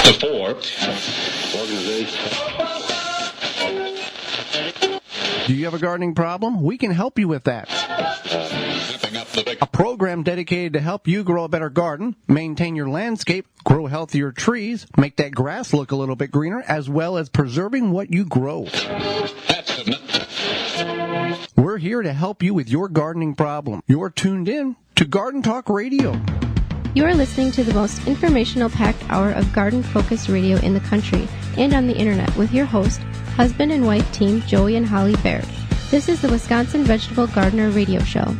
to 4. Do you have a gardening problem? We can help you with that. A program dedicated to help you grow a better garden, maintain your landscape, grow healthier trees, make that grass look a little bit greener, as well as preserving what you grow. We're here to help you with your gardening problem. You're tuned in to Garden Talk Radio. You are listening to the most informational-packed hour of garden-focused radio in the country and on the internet with your host, husband and wife team Joey and Holly Baird. This is the Wisconsin Vegetable Gardener Radio Show.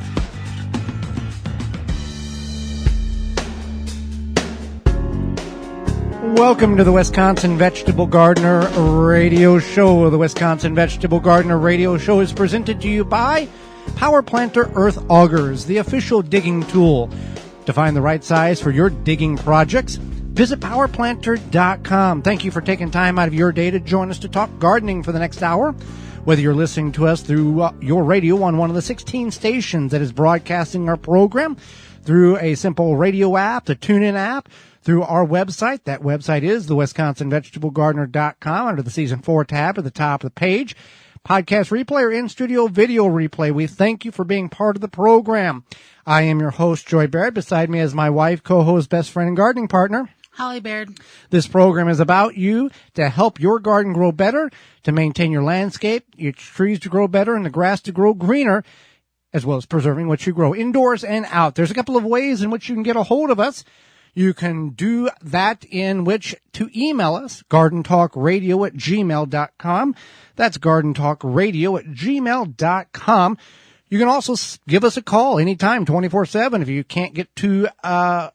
Welcome to the Wisconsin Vegetable Gardener Radio Show. The Wisconsin Vegetable Gardener Radio Show is presented to you by Power Planter Earth Augers, the official digging tool. To find the right size for your digging projects, visit powerplanter.com. Thank you for taking time out of your day to join us to talk gardening for the next hour. Whether you're listening to us through your radio on one of the 16 stations that is broadcasting our program, through a simple radio app, the TuneIn app, through our website. That website is the WisconsinVegetableGardener.com under the Season 4 tab at the top of the page. Podcast replay or in-studio video replay. We thank you for being part of the program. I am your host, Joy Baird. Beside me is my wife, co-host, best friend, and gardening partner, Holly Baird. This program is about you to help your garden grow better, to maintain your landscape, your trees to grow better, and the grass to grow greener, as well as preserving what you grow indoors and out. There's a couple of ways in which you can get a hold of us. You can do that in which to email us, gardentalkradio@gmail.com. That's gardentalkradio@gmail.com. You can also give us a call anytime, 24/7. If you can't get to a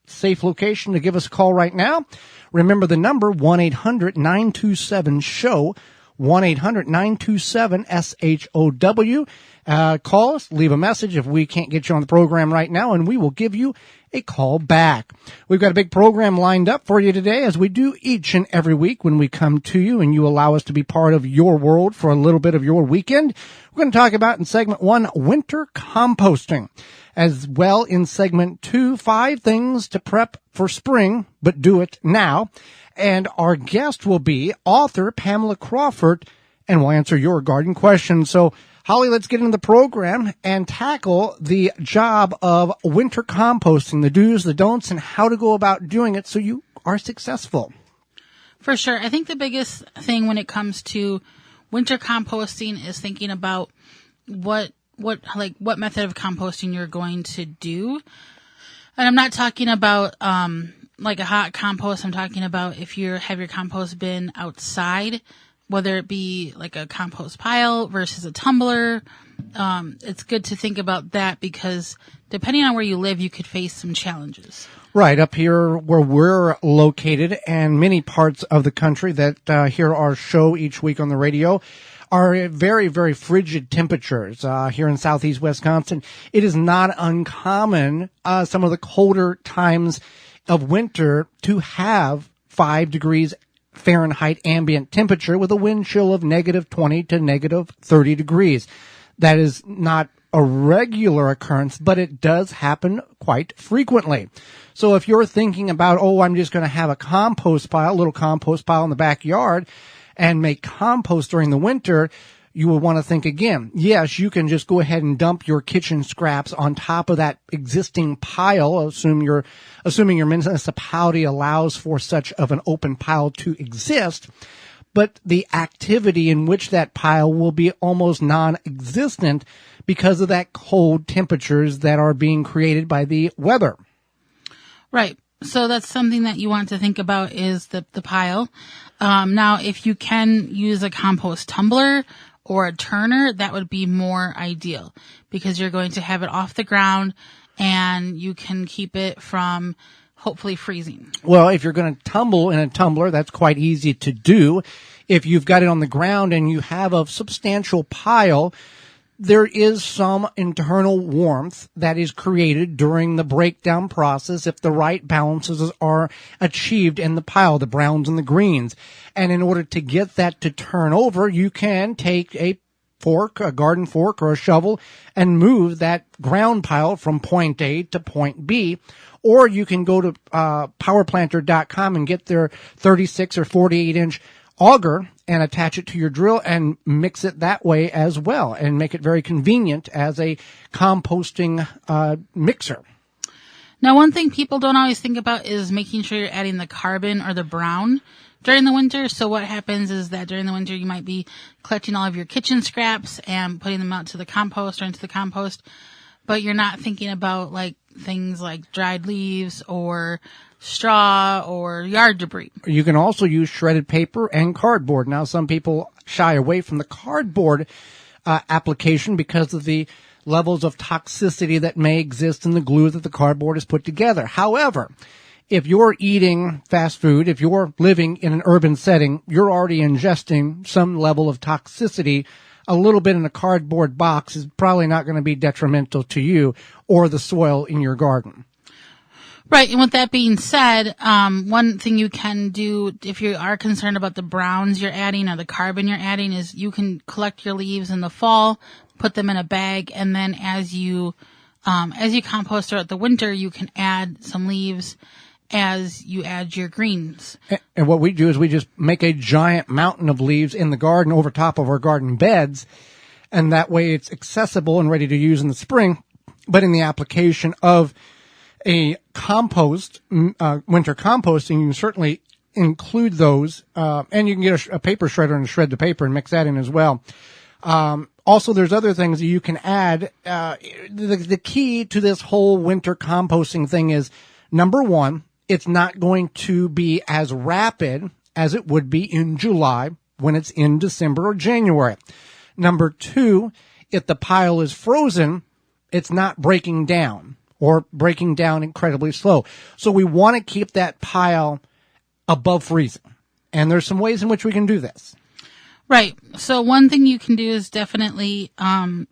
safe location to give us a call right now, remember the number, 1-800-927-SHOW, 1-800-927-SHOW. Call us, leave a message if we can't get you on the program right now, and we will give you a call back. We've got a big program lined up for you today, as we do each and every week when we come to you and you allow us to be part of your world for a little bit of your weekend. We're going to talk about in segment 1, winter composting. As well, in segment 2, 5 things to prep for spring, but do it now. And our guest will be author Pamela Crawford, and we'll answer your garden questions. So, Holly, let's get into the program and tackle the job of winter composting, the do's, the don'ts, and how to go about doing it so you are successful. For sure. I think the biggest thing when it comes to winter composting is thinking about what method of composting you're going to do. And I'm not talking about like a hot compost. I'm talking about if you have your compost bin outside, whether it be like a compost pile versus a tumbler. It's good to think about that because depending on where you live, you could face some challenges. Right, up here where we're located and many parts of the country that hear our show each week on the radio are very, very frigid temperatures here in southeast Wisconsin. It is not uncommon some of the colder times of winter to have 5 degrees Fahrenheit ambient temperature with a wind chill of -20 to -30 degrees. That is not a regular occurrence, but it does happen quite frequently. So if you're thinking about, I'm just going to have a little compost pile in the backyard and make compost during the winter, you will want to think again. Yes, you can just go ahead and dump your kitchen scraps on top of that existing pile, assuming your municipality allows for such of an open pile to exist. But the activity in which that pile will be almost non-existent because of that cold temperatures that are being created by the weather. Right. So that's something that you want to think about is the pile. Now, if you can use a compost tumbler or a turner, that would be more ideal because you're going to have it off the ground and you can keep it from hopefully freezing. Well, if you're going to tumble in a tumbler, that's quite easy to do. If you've got it on the ground and you have a substantial pile, there is some internal warmth that is created during the breakdown process if the right balances are achieved in the pile, the browns and the greens. And in order to get that to turn over, you can take a fork, a garden fork or a shovel, and move that ground pile from point A to point B. Or you can go to powerplanter.com and get their 36 or 48-inch auger and attach it to your drill and mix it that way as well, and make it very convenient as a composting mixer. Now, one thing people don't always think about is making sure you're adding the carbon or the brown during the winter. So what happens is that during the winter, you might be collecting all of your kitchen scraps and putting them out to the compost or into the compost, but you're not thinking about like things like dried leaves or straw or yard debris. You can also use shredded paper and cardboard. Now, some people shy away from the cardboard application because of the levels of toxicity that may exist in the glue that the cardboard is put together. However, if you're eating fast food, if you're living in an urban setting, you're already ingesting some level of toxicity. A little bit in a cardboard box is probably not going to be detrimental to you or the soil in your garden. Right. And with that being said, one thing you can do if you are concerned about the browns you're adding or the carbon you're adding is you can collect your leaves in the fall, put them in a bag, and then as you compost throughout the winter, you can add some leaves as you add your greens. And what we do is we just make a giant mountain of leaves in the garden over top of our garden beds, and that way it's accessible and ready to use in the spring. But in the application of a compost, winter composting, you can certainly include those, and you can get a paper shredder and shred the paper and mix that in as well. Also, there's other things that you can add. The key to this whole winter composting thing is, number one, it's not going to be as rapid as it would be in July when it's in December or January. Number two, if the pile is frozen, it's not breaking down or breaking down incredibly slow. So we want to keep that pile above freezing. And there's some ways in which we can do this. Right. So one thing you can do is definitely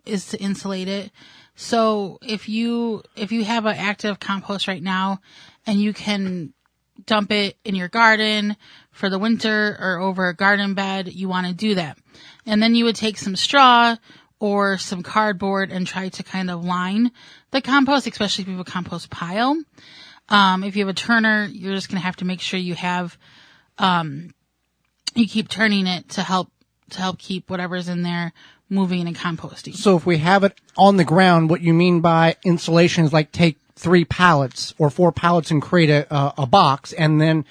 is to insulate it. So if you have an active compost right now and you can dump it in your garden for the winter or over a garden bed, you want to do that. And then you would take some straw or some cardboard and try to kind of line the compost, especially if you have a compost pile. If you have a turner, you're just going to have to make sure you have, you keep turning it to help keep whatever's in there moving and composting. So if we have it on the ground, what you mean by insulation is like take 3 pallets or 4 pallets and create a box and then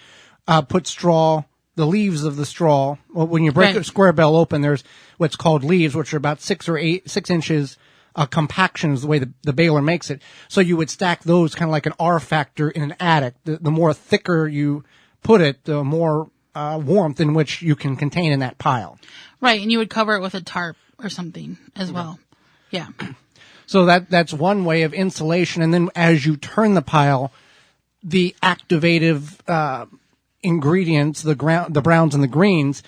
put straw, the leaves of the straw. Well, when you break a square bell open, there's what's called leaves, which are about 6 inches compaction is the way the baler makes it. So you would stack those kind of like an R factor in an attic. The more thicker you put it, the more warmth in which you can contain in that pile. Right, and you would cover it with a tarp or something as well. Yeah. So that's one way of insulation. And then as you turn the pile, the activative ingredients, the browns and the greens,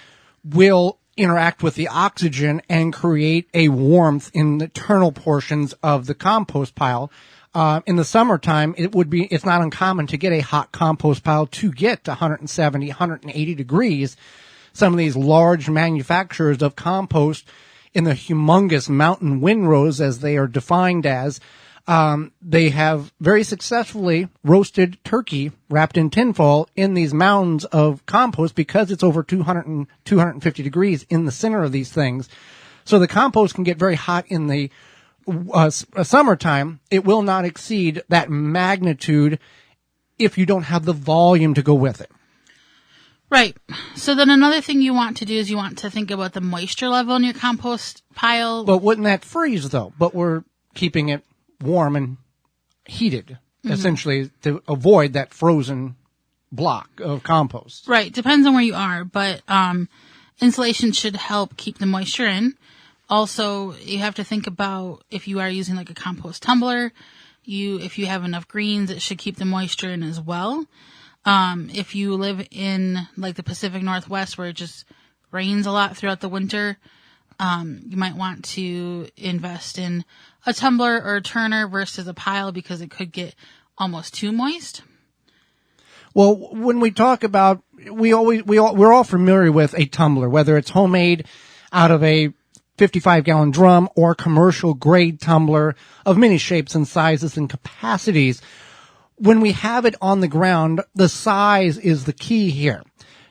will interact with the oxygen and create a warmth in the internal portions of the compost pile. In the summertime, it's not uncommon to get a hot compost pile to get to 170, 180 degrees. Some of these large manufacturers of compost in the humongous mountain windrows, as they are defined as, they have very successfully roasted turkey wrapped in tinfoil in these mounds of compost because it's over 200 and 250 degrees in the center of these things. So the compost can get very hot in the summertime. It will not exceed that magnitude if you don't have the volume to go with it. Right. So then another thing you want to do is you want to think about the moisture level in your compost pile. But wouldn't that freeze, though? But we're keeping it warm and heated, essentially, to avoid that frozen block of compost. Right. Depends on where you are, but insulation should help keep the moisture in. Also, you have to think about if you are using like a compost tumbler, if you have enough greens, it should keep the moisture in as well. If you live in like the Pacific Northwest where it just rains a lot throughout the winter, you might want to invest in a tumbler or a turner versus a pile because it could get almost too moist. Well, when we talk about, we're all familiar with a tumbler, whether it's homemade out of a 55-gallon drum or commercial grade tumbler of many shapes and sizes and capacities. When we have it on the ground, the size is the key here.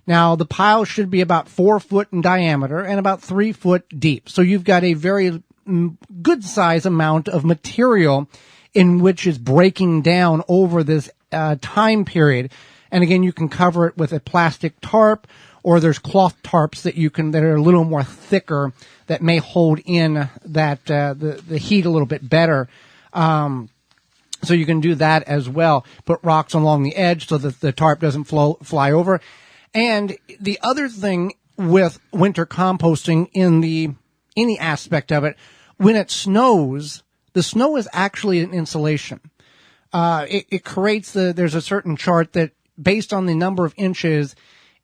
Now, the pile should be about 4 foot in diameter and about 3 foot deep. So you've got a very good size amount of material in which is breaking down over this time period. And again, you can cover it with a plastic tarp, or there's cloth tarps that are a little more thicker that may hold in that the heat a little bit better. So you can do that as well. Put rocks along the edge so that the tarp doesn't fly over. And the other thing with winter composting in any aspect of it, when it snows, the snow is actually an insulation. It creates there's a certain chart that based on the number of inches,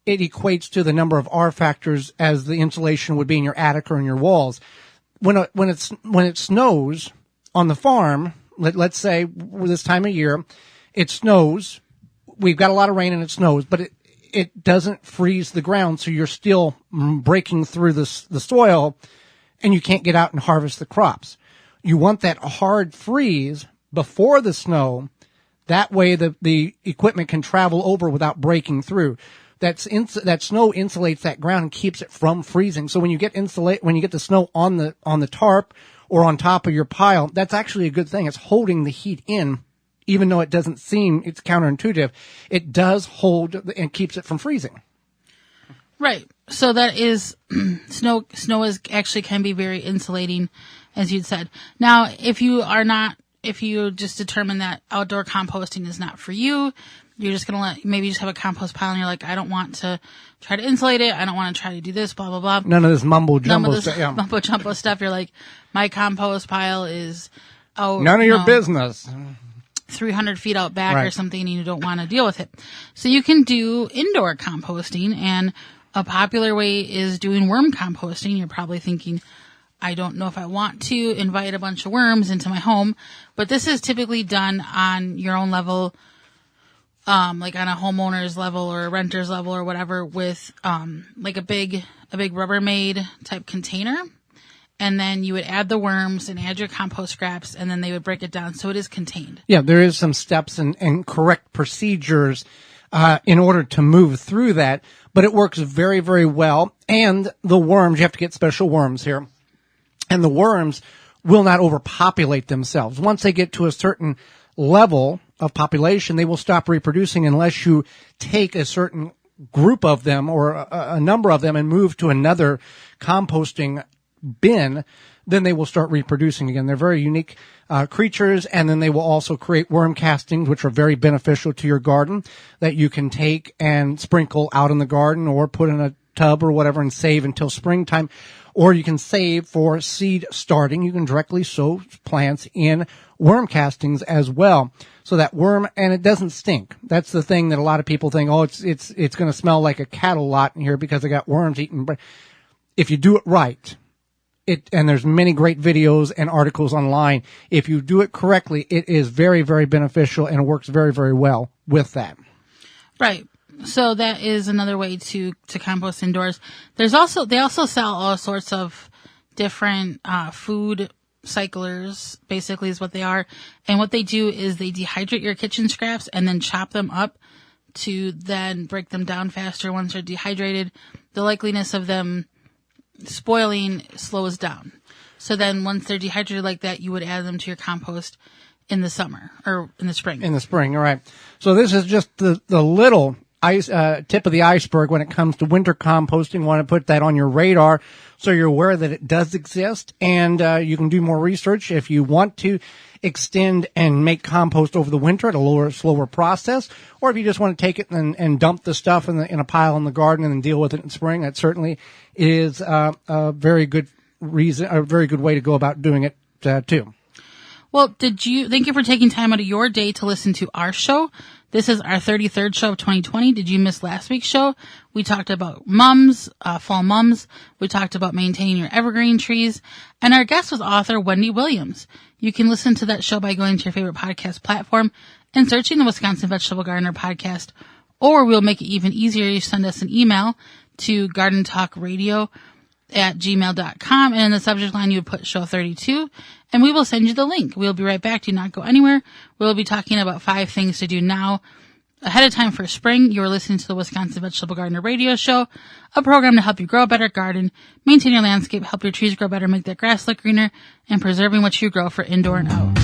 it equates to the number of R factors as the insulation would be in your attic or in your walls. When it snows on the farm, let's say this time of year, it snows. We've got a lot of rain and it snows, but it doesn't freeze the ground, so you're still breaking through the soil, and you can't get out and harvest the crops. You want that hard freeze before the snow. That way the equipment can travel over without breaking through. That snow insulates that ground and keeps it from freezing. So when you get the snow on the tarp or on top of your pile, that's actually a good thing. It's holding the heat in, even though it doesn't seem, it's counterintuitive. It does hold and keeps it from freezing. Right. So that is snow is actually can be very insulating, as you'd said. Now, if you just determine that outdoor composting is not for you, you're just going to maybe just have a compost pile and you're like, I don't want to try to insulate it. I don't want to try to do this, blah, blah, blah. None of this mumbo jumbo stuff. Yeah. Mumbo jumbo stuff. You're like, my compost pile is none of your business. 300 feet out back right. or something, and you don't want to deal with it. So you can do indoor composting, and a popular way is doing worm composting. You're probably thinking, I don't know if I want to invite a bunch of worms into my home, but this is typically done on your own level, like on a homeowner's level or a renter's level or whatever, with like a big Rubbermaid type container. And then you would add the worms and add your compost scraps, and then they would break it down so it is contained. Yeah, there is some steps and correct procedures in order to move through that, but it works very, very well. And the worms, you have to get special worms here, and the worms will not overpopulate themselves. Once they get to a certain level of population, they will stop reproducing unless you take a certain group of them or a number of them and move to another composting bin. Then they will start reproducing again. They're very unique creatures, and then they will also create worm castings, which are very beneficial to your garden, that you can take and sprinkle out in the garden or put in a tub or whatever and save until springtime. Or you can save for seed starting. You can directly sow plants in worm castings as well. So that worm, and it doesn't stink. That's the thing that a lot of people think, oh, it's going to smell like a cattle lot in here because I got worms eating. But if you do it right, and there's many great videos and articles online. If you do it correctly, it is very, very beneficial, and it works very, very well with that. Right. So that is another way to compost indoors. They also sell all sorts of different food cyclers, basically is what they are. And what they do is they dehydrate your kitchen scraps and then chop them up to then break them down faster once they're dehydrated. The likeliness of them spoiling slows down. So then once they're dehydrated like that, you would add them to your compost in the summer or in the spring. In the spring, all right. So this is just the little tip of the iceberg when it comes to winter composting. Want to put that on your radar so you're aware that it does exist, and you can do more research if you want to extend and make compost over the winter at a slower process, or if you just want to take it and dump the stuff in a pile in the garden and then deal with it in spring. That certainly is a very good reason, a very good way to go about doing it too. Well, thank you for taking time out of your day to listen to our show. This is our 33rd show of 2020. Did you miss last week's show? We talked about mums, fall mums. We talked about maintaining your evergreen trees. And our guest was author Wendy Williams. You can listen to that show by going to your favorite podcast platform and searching the Wisconsin Vegetable Gardener podcast, or we'll make it even easier. You send us an email to gardentalkradio @gmail.com, and in the subject line you would put show 32, and we will send you the link. We'll be right back. Do not go anywhere. We'll be talking about 5 things to do now ahead of time for spring. You are listening to the Wisconsin Vegetable Gardener Radio Show, a program to help you grow a better garden, maintain your landscape, help your trees grow better, make that grass look greener, and preserving what you grow for indoor and out.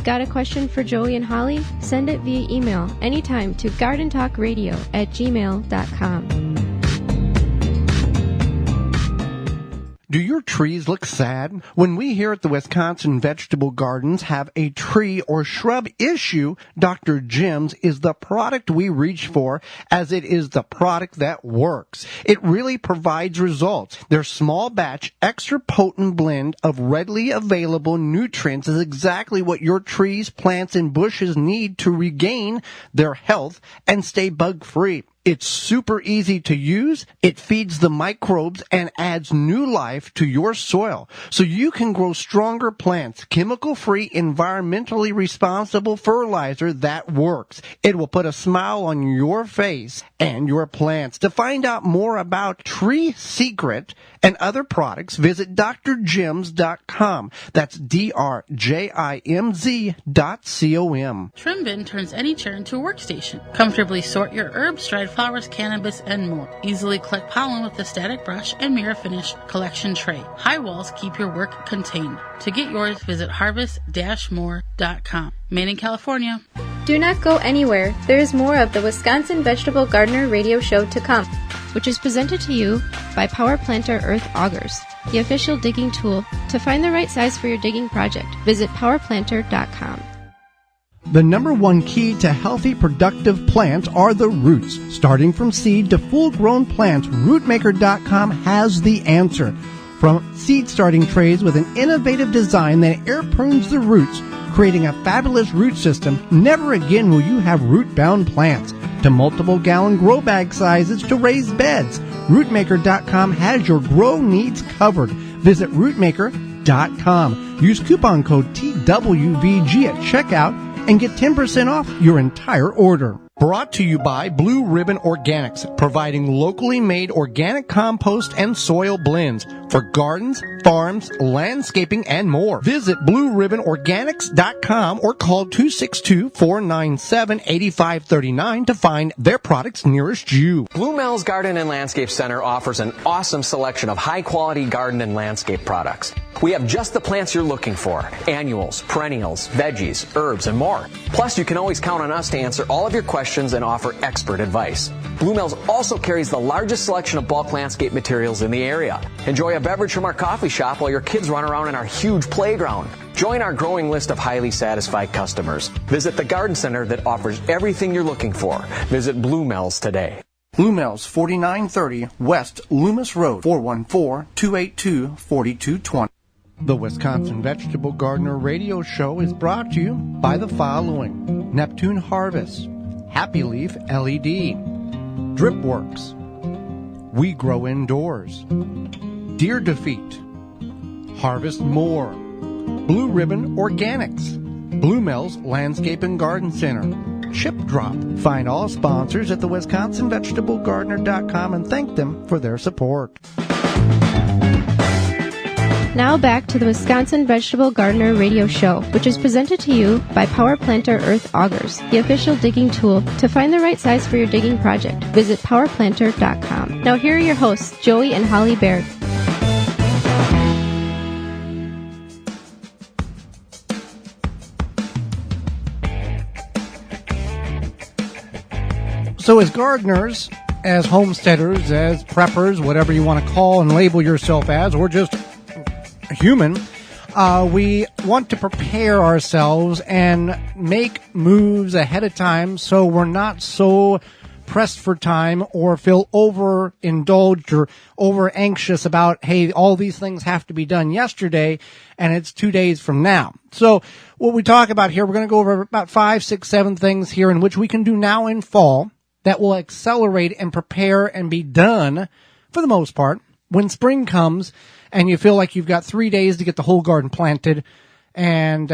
Got a question for Joey and Holly? Send it via email anytime to gardentalkradio@gmail.com. Do your trees look sad? When we here at the Wisconsin Vegetable Gardens have a tree or shrub issue, Dr. Jim's is the product we reach for, as it is the product that works. It really provides results. Their small batch, extra potent blend of readily available nutrients is exactly what your trees, plants, and bushes need to regain their health and stay bug-free. It's super easy to use. It feeds the microbes and adds new life to your soil so you can grow stronger plants. Chemical-free, environmentally responsible fertilizer that works. It will put a smile on your face and your plants. To find out more about Tree Secret and other products, visit drjims.com. That's drjimz.com. Trim Bin turns any chair into a workstation. Comfortably sort your herbs, dried flowers, cannabis, and more. Easily collect pollen with a static brush and mirror finish collection tray. High walls keep your work contained. To get yours, visit harvest-more.com. Made in California. Do not go anywhere. There is more of the Wisconsin Vegetable Gardener Radio Show to come, which is presented to you by Power Planter Earth Augers, the official digging tool. To find the right size for your digging project, visit powerplanter.com. The number one key to healthy, productive plants are the roots. Starting from seed to full-grown plants, rootmaker.com has the answer. From seed starting trays with an innovative design that air prunes the roots, creating a fabulous root system, never again will you have root-bound plants. To multiple gallon grow bag sizes to raised beds, rootmaker.com has your grow needs covered. Visit rootmaker.com. Use coupon code TWVG at checkout and get 10% off your entire order. Brought to you by Blue Ribbon Organics, providing locally made organic compost and soil blends for gardens, farms, landscaping, and more. Visit BlueRibbonOrganics.com or call 262-497-8539 to find their products nearest you. Blue Mel's Garden and Landscape Center offers an awesome selection of high-quality garden and landscape products. We have just the plants you're looking for: annuals, perennials, veggies, herbs, and more. Plus, you can always count on us to answer all of your questions and offer expert advice. Blue Mel's also carries the largest selection of bulk landscape materials in the area. Enjoy a beverage from our coffee shop while your kids run around in our huge playground. Join our growing list of highly satisfied customers. Visit the garden center that offers everything you're looking for. Visit Blue Mel's today. Blue Mel's, 4930 West Loomis Road, 414-282-4220. The Wisconsin Vegetable Gardener Radio Show is brought to you by the following: Neptune Harvest, Happy Leaf LED, Dripworks, We Grow Indoors, Deer Defeat, Harvest More, Blue Ribbon Organics, Blue Mel's Landscape and Garden Center, Chip Drop. Find all sponsors at the WisconsinVegetableGardener.com and thank them for their support. Now back to the Wisconsin Vegetable Gardener Radio Show, which is presented to you by Power Planter Earth Augers, the official digging tool. To find the right size for your digging project, visit powerplanter.com. Now here are your hosts, Joey and Holly Baird. So as gardeners, as homesteaders, as preppers, whatever you want to call and label yourself as, or just a human, we want to prepare ourselves and make moves ahead of time so we're not so pressed for time or feel overindulged or over anxious about, hey, all these things have to be done yesterday and it's 2 days from now. So what we talk about here, we're going to go over about 5, 6, 7 things here in which we can do now in fall that will accelerate and prepare and be done, for the most part, when spring comes and you feel like you've got 3 days to get the whole garden planted, and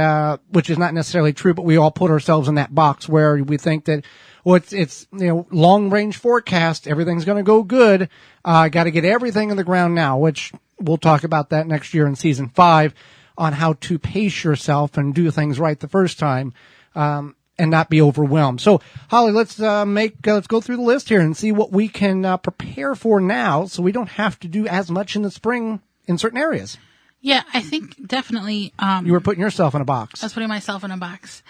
which is not necessarily true, but we all put ourselves in that box where we think that Well, it's long range forecast. Everything's going to go good. Got to get everything in the ground now, which we'll talk about that next year in season 5 on how to pace yourself and do things right the first time, and not be overwhelmed. So, Holly, let's go through the list here and see what we can prepare for now, so we don't have to do as much in the spring in certain areas. Yeah, I think definitely. You were putting yourself in a box. I was putting myself in a box.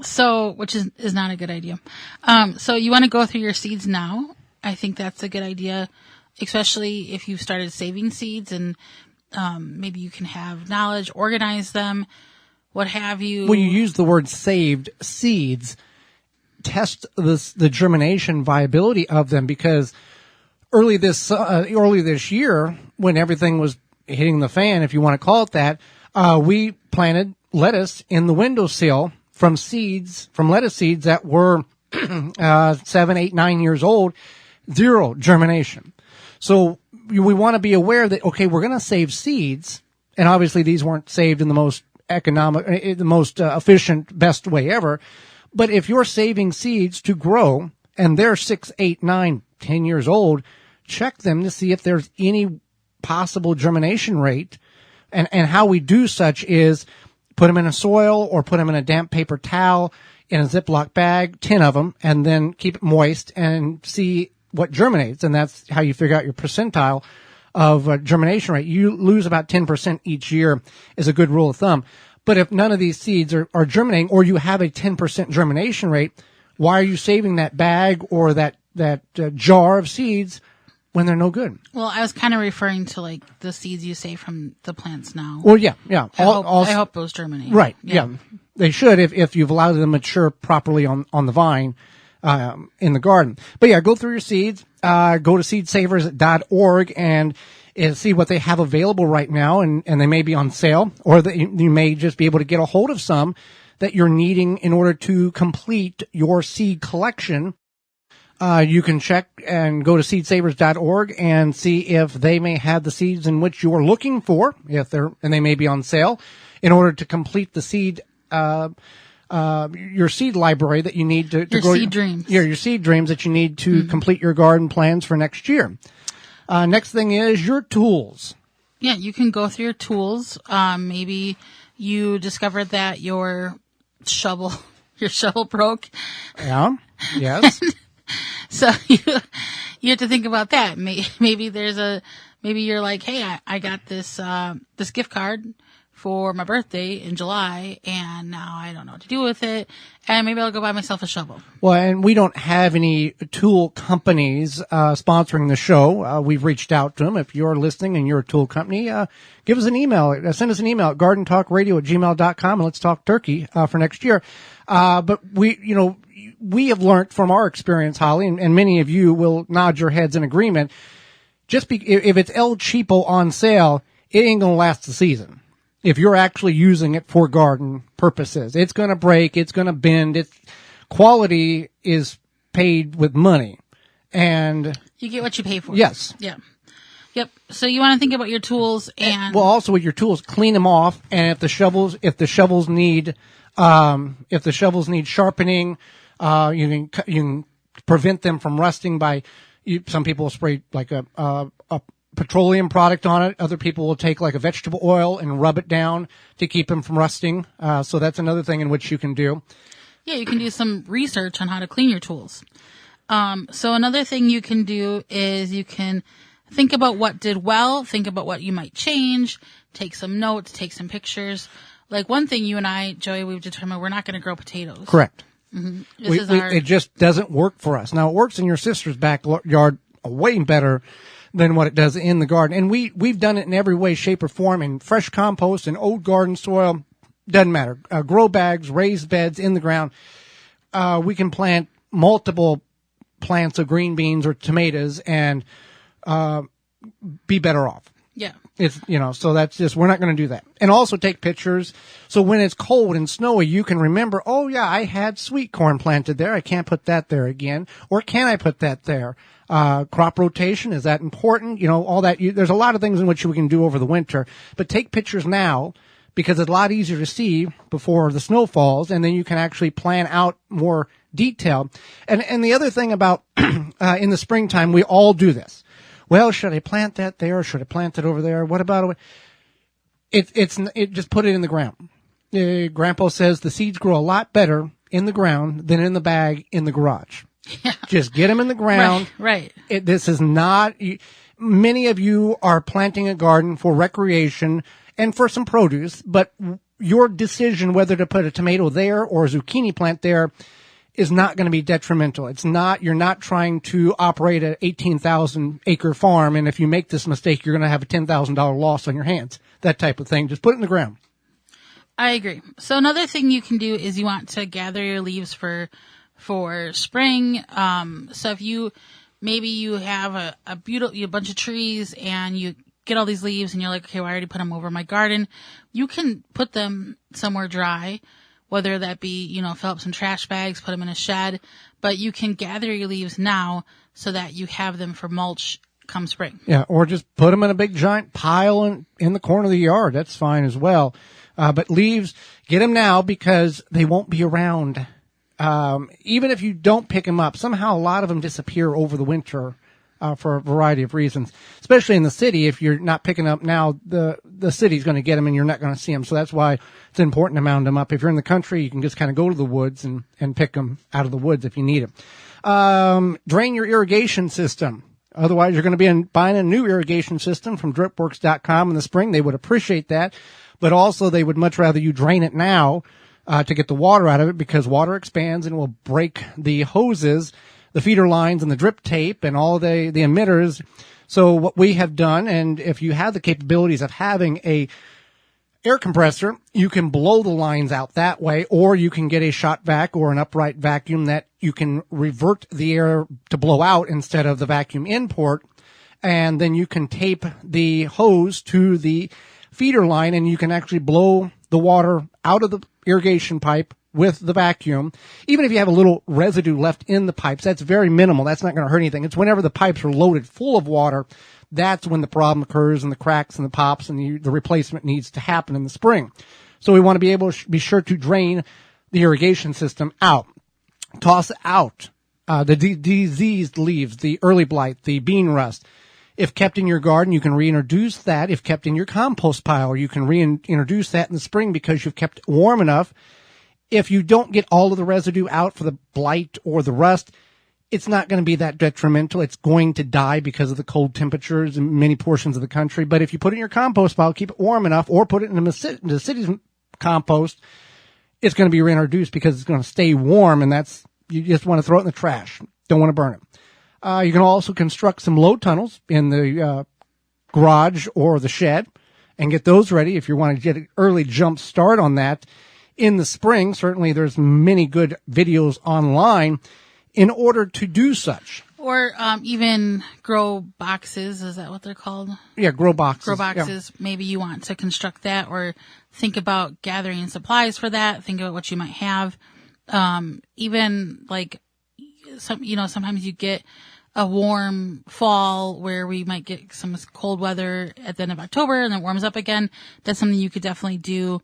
So, which is not a good idea. So you want to go through your seeds now. I think that's a good idea, especially if you've started saving seeds and, maybe you can have knowledge, organize them, what have you. When you use the word saved seeds, test the germination viability of them, because early this year, when everything was hitting the fan, if you want to call it that, we planted lettuce in the windowsill from lettuce seeds that were 7, 8, 9 years old, zero germination. So we want to be aware that, okay, we're going to save seeds, and obviously these weren't saved in the most economic, the most efficient, best way ever. But if you're saving seeds to grow and they're 6, 8, 9, 10 years old, check them to see if there's any possible germination rate. And how we do such is put them in a soil or put them in a damp paper towel in a Ziploc bag, 10 of them, and then keep it moist and see what germinates. And that's how you figure out your percentile of germination rate. You lose about 10% each year is a good rule of thumb. But if none of these seeds are germinating, or you have a 10% germination rate, why are you saving that bag or that jar of seeds when they're no good? Well, I was kind of referring to like the seeds you save from the plants now. Well, yeah. I hope those germinate. Right. Yeah. They should if you've allowed them to mature properly on the vine, in the garden. But yeah, go through your seeds, go to seedsavers.org and see what they have available right now. And they may be on sale, or that you may just be able to get a hold of some that you're needing in order to complete your seed collection. You can check and go to seedsavers.org and see if they may have the seeds in which you're looking for, and they may be on sale, in order to complete the seed, your seed library that you need to grow seed dreams. Yeah, your seed dreams that you need to complete your garden plans for next year. Next thing is your tools. Yeah, you can go through your tools. Maybe you discovered that your shovel broke. Yeah. Yes. So you have to think about that. Maybe you're like, hey, I got this gift card for my birthday in July, and now I don't know what to do with it, and maybe I'll go buy myself a shovel. Well, and we don't have any tool companies sponsoring the show. We've reached out to them. If you're listening and you're a tool company, give us an email. Send us an email at gardentalkradio@gmail.com, and let's talk turkey for next year. But we have learned from our experience, Holly, and many of you will nod your heads in agreement. If it's El Cheapo on sale, it ain't going to last the season. If you're actually using it for garden purposes, it's going to break, it's going to bend. Quality is paid with money, and you get what you pay for. Yes. Yeah. Yep. So you want to think about your tools and also with your tools, clean them off. And if the shovels need sharpening, you can prevent them from rusting by. Some people spray like a petroleum product on it. Other people will take like a vegetable oil and rub it down to keep them from rusting. So that's another thing in which you can do. Yeah, you can do some research on how to clean your tools. So another thing you can do is you can think about what did well, think about what you might change, take some notes, take some pictures. Like one thing you and I, Joey, we've determined we're not going to grow potatoes. Correct. Mm-hmm. It just doesn't work for us. Now it works in your sister's backyard way better than what it does in the garden. And we've done it in every way, shape, or form, in fresh compost and old garden soil. Doesn't matter. Grow bags, raised beds in the ground. We can plant multiple plants of green beans or tomatoes and be better off. Yeah. So that's just, we're not going to do that. And also take pictures. So when it's cold and snowy, you can remember, oh yeah, I had sweet corn planted there. I can't put that there again. Or can I put that there? Crop rotation, is that important? All that. There's a lot of things in which we can do over the winter, but take pictures now because it's a lot easier to see before the snow falls, and then you can actually plan out more detail. And the other thing about in the springtime, we all do this. Well, should I plant that there or should I plant it over there? What about it? Just put it in the ground. Grandpa says the seeds grow a lot better in the ground than in the bag in the garage. Yeah. Just get them in the ground. Right. This is not, many of you are planting a garden for recreation and for some produce, but your decision whether to put a tomato there or a zucchini plant there is not going to be detrimental. You're not trying to operate an 18,000 acre farm. And if you make this mistake, you're going to have a $10,000 loss on your hands, that type of thing. Just put it in the ground. I agree. So another thing you can do is you want to gather your leaves for spring. So if you have a bunch of trees and you get all these leaves and you're like, okay, well, I already put them over my garden. You can put them somewhere dry, whether that be, fill up some trash bags, put them in a shed, but you can gather your leaves now so that you have them for mulch come spring. Yeah. Or just put them in a big giant pile in the corner of the yard. That's fine as well. But leaves, get them now because they won't be around. Even if you don't pick them up, somehow a lot of them disappear over the winter, for a variety of reasons, especially in the city. If you're not picking up now, the city's going to get them and you're not going to see them. So that's why it's important to mound them up. If you're in the country, you can just kind of go to the woods and pick them out of the woods if you need them. Drain your irrigation system. Otherwise, you're going to be buying a new irrigation system from dripworks.com in the spring. They would appreciate that. But also, they would much rather you drain it now to get the water out of it because water expands and will break the hoses, the feeder lines, and the drip tape and all the emitters. So what we have done, and if you have the capabilities of having a air compressor, you can blow the lines out that way, or you can get a shot vac or an upright vacuum that you can revert the air to blow out instead of the vacuum in port. And then you can tape the hose to the feeder line and you can actually blow the water out of the irrigation pipe with the vacuum. Even if you have a little residue left in the pipes, that's very minimal. That's not going to hurt anything. It's whenever the pipes are loaded full of water, that's when the problem occurs and the cracks and the pops and the replacement needs to happen in the spring. So we want to be able to be sure to drain the irrigation system out. Toss out the diseased leaves, the early blight, the bean rust. If kept in your garden, you can reintroduce that. If kept in your compost pile, you can reintroduce that in the spring because you've kept it warm enough. If you don't get all of the residue out for the blight or the rust, it's not going to be that detrimental. It's going to die because of the cold temperatures in many portions of the country. But if you put it in your compost pile, keep it warm enough, or put it in the city's compost, it's going to be reintroduced because it's going to stay warm, and you just want to throw it in the trash. Don't want to burn it. You can also construct some low tunnels in the garage or the shed and get those ready if you want to get an early jump start on that in the spring. Certainly there's many good videos online in order to do such. Or even grow boxes. Is that what they're called? Yeah, grow boxes. Grow boxes. Yeah. Maybe you want to construct that or think about gathering supplies for that. Think about what you might have. Even like sometimes you get a warm fall where we might get some cold weather at the end of October and then it warms up again. That's something you could definitely do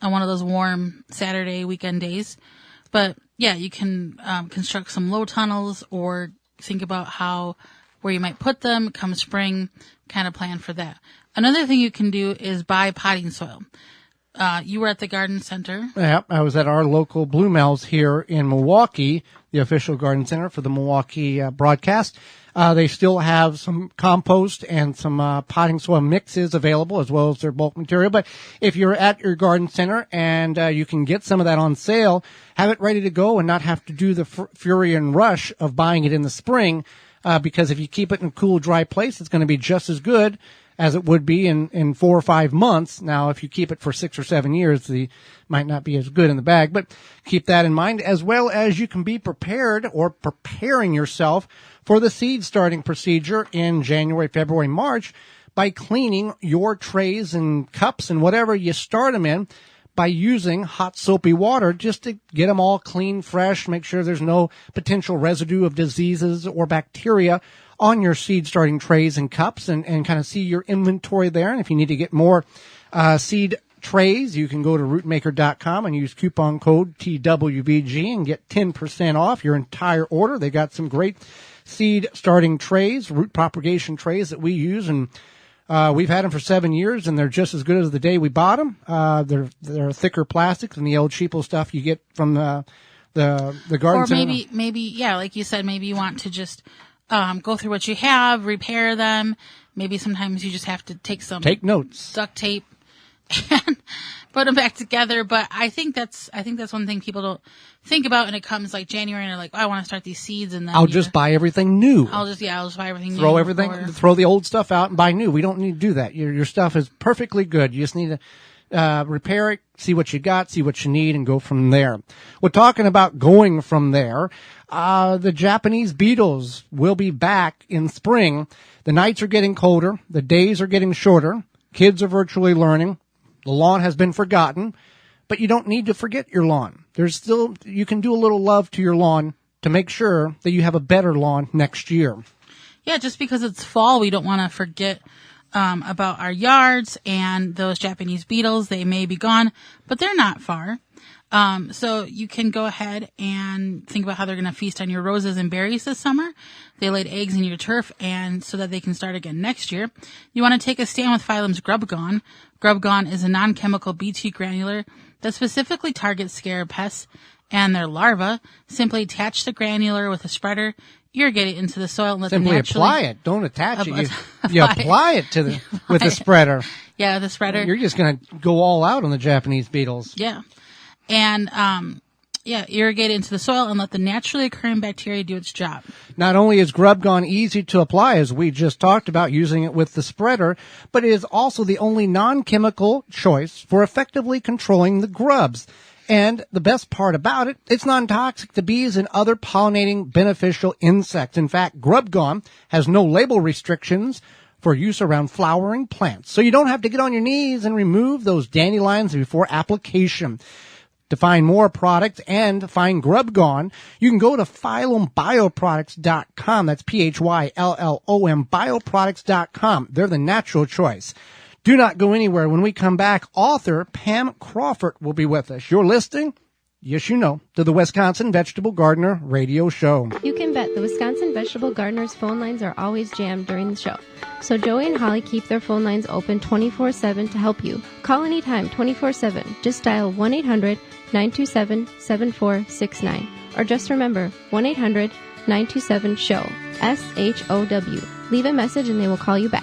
on one of those warm Saturday weekend days. But yeah, you can construct some low tunnels or think about where you might put them come spring, kind of plan for that. Another thing you can do is buy potting soil. You were at the garden center. Yeah, I was at our local Bluemel's here in Milwaukee, the official garden center for the Milwaukee broadcast. They still have some compost and some potting soil mixes available as well as their bulk material. But if you're at your garden center and you can get some of that on sale, have it ready to go and not have to do the fury and rush of buying it in the spring. Because if you keep it in a cool, dry place, it's going to be just as good as it would be in 4 or 5 months. Now, if you keep it for 6 or 7 years, the might not be as good in the bag, but keep that in mind, as well as you can be prepared or preparing yourself for the seed starting procedure in January, February, March by cleaning your trays and cups and whatever you start them in by using hot soapy water just to get them all clean, fresh, make sure there's no potential residue of diseases or bacteria on your seed starting trays and cups and kind of see your inventory there. And if you need to get more seed trays, you can go to rootmaker.com and use coupon code TWBG and get 10% off your entire order. They got some great seed starting trays, root propagation trays that we use, and we've had them for 7 years, and they're just as good as the day we bought them. They're thicker plastics than the old cheapo stuff you get from the garden or center. maybe, yeah, like you said, maybe you want to just go through what you have, repair them. Maybe sometimes you just have to take notes, duct tape, and put them back together. But I think that's one thing people don't think about when it comes like January, and they're like, oh, I want to start these seeds, and then I'll just buy everything new. I'll just buy everything throw new. everything, throw the old stuff out and buy new. We don't need to do that. Your stuff is perfectly good. You just need to repair it, see what you got, see what you need, and go from there. We're talking about going from there. The Japanese beetles will be back in spring. The nights are getting colder. The days are getting shorter. Kids are virtually learning. The lawn has been forgotten, but you don't need to forget your lawn. You can do a little love to your lawn to make sure that you have a better lawn next year. Yeah, just because it's fall, we don't want to forget about our yards and those Japanese beetles. They may be gone, but they're not far. So you can go ahead and think about how they're going to feast on your roses and berries this summer. They laid eggs in your turf, and so that they can start again next year. You want to take a stand with Phylum's Grub Gone. Grub Gone is a non-chemical BT granular that specifically targets scarab pests and their larvae. Simply attach the granular with a spreader, irrigate it into the soil, and let them naturally apply it. Don't attach it. You apply it with the spreader. Yeah, the spreader. You're just going to go all out on the Japanese beetles. Yeah. And, irrigate it into the soil and let the naturally occurring bacteria do its job. Not only is Grub Gone easy to apply, as we just talked about using it with the spreader, but it is also the only non-chemical choice for effectively controlling the grubs. And the best part about it, it's non-toxic to bees and other pollinating beneficial insects. In fact, Grub Gone has no label restrictions for use around flowering plants. So you don't have to get on your knees and remove those dandelions before application. To find more products and find Grub Gone, you can go to PhylumBioproducts.com. That's PHYLLOM bioproducts.com. They're the natural choice. Do not go anywhere. When we come back, author Pam Crawford will be with us. You're listening, yes you know, to the Wisconsin Vegetable Gardener Radio Show. You can bet the Wisconsin Vegetable Gardeners phone lines are always jammed during the show. So Joey and Holly keep their phone lines open 24/7 to help you. Call anytime 24/7. Just dial 1-800-927-7469. Or just remember 1-800-927-SHOW. SHOW. Leave a message and they will call you back.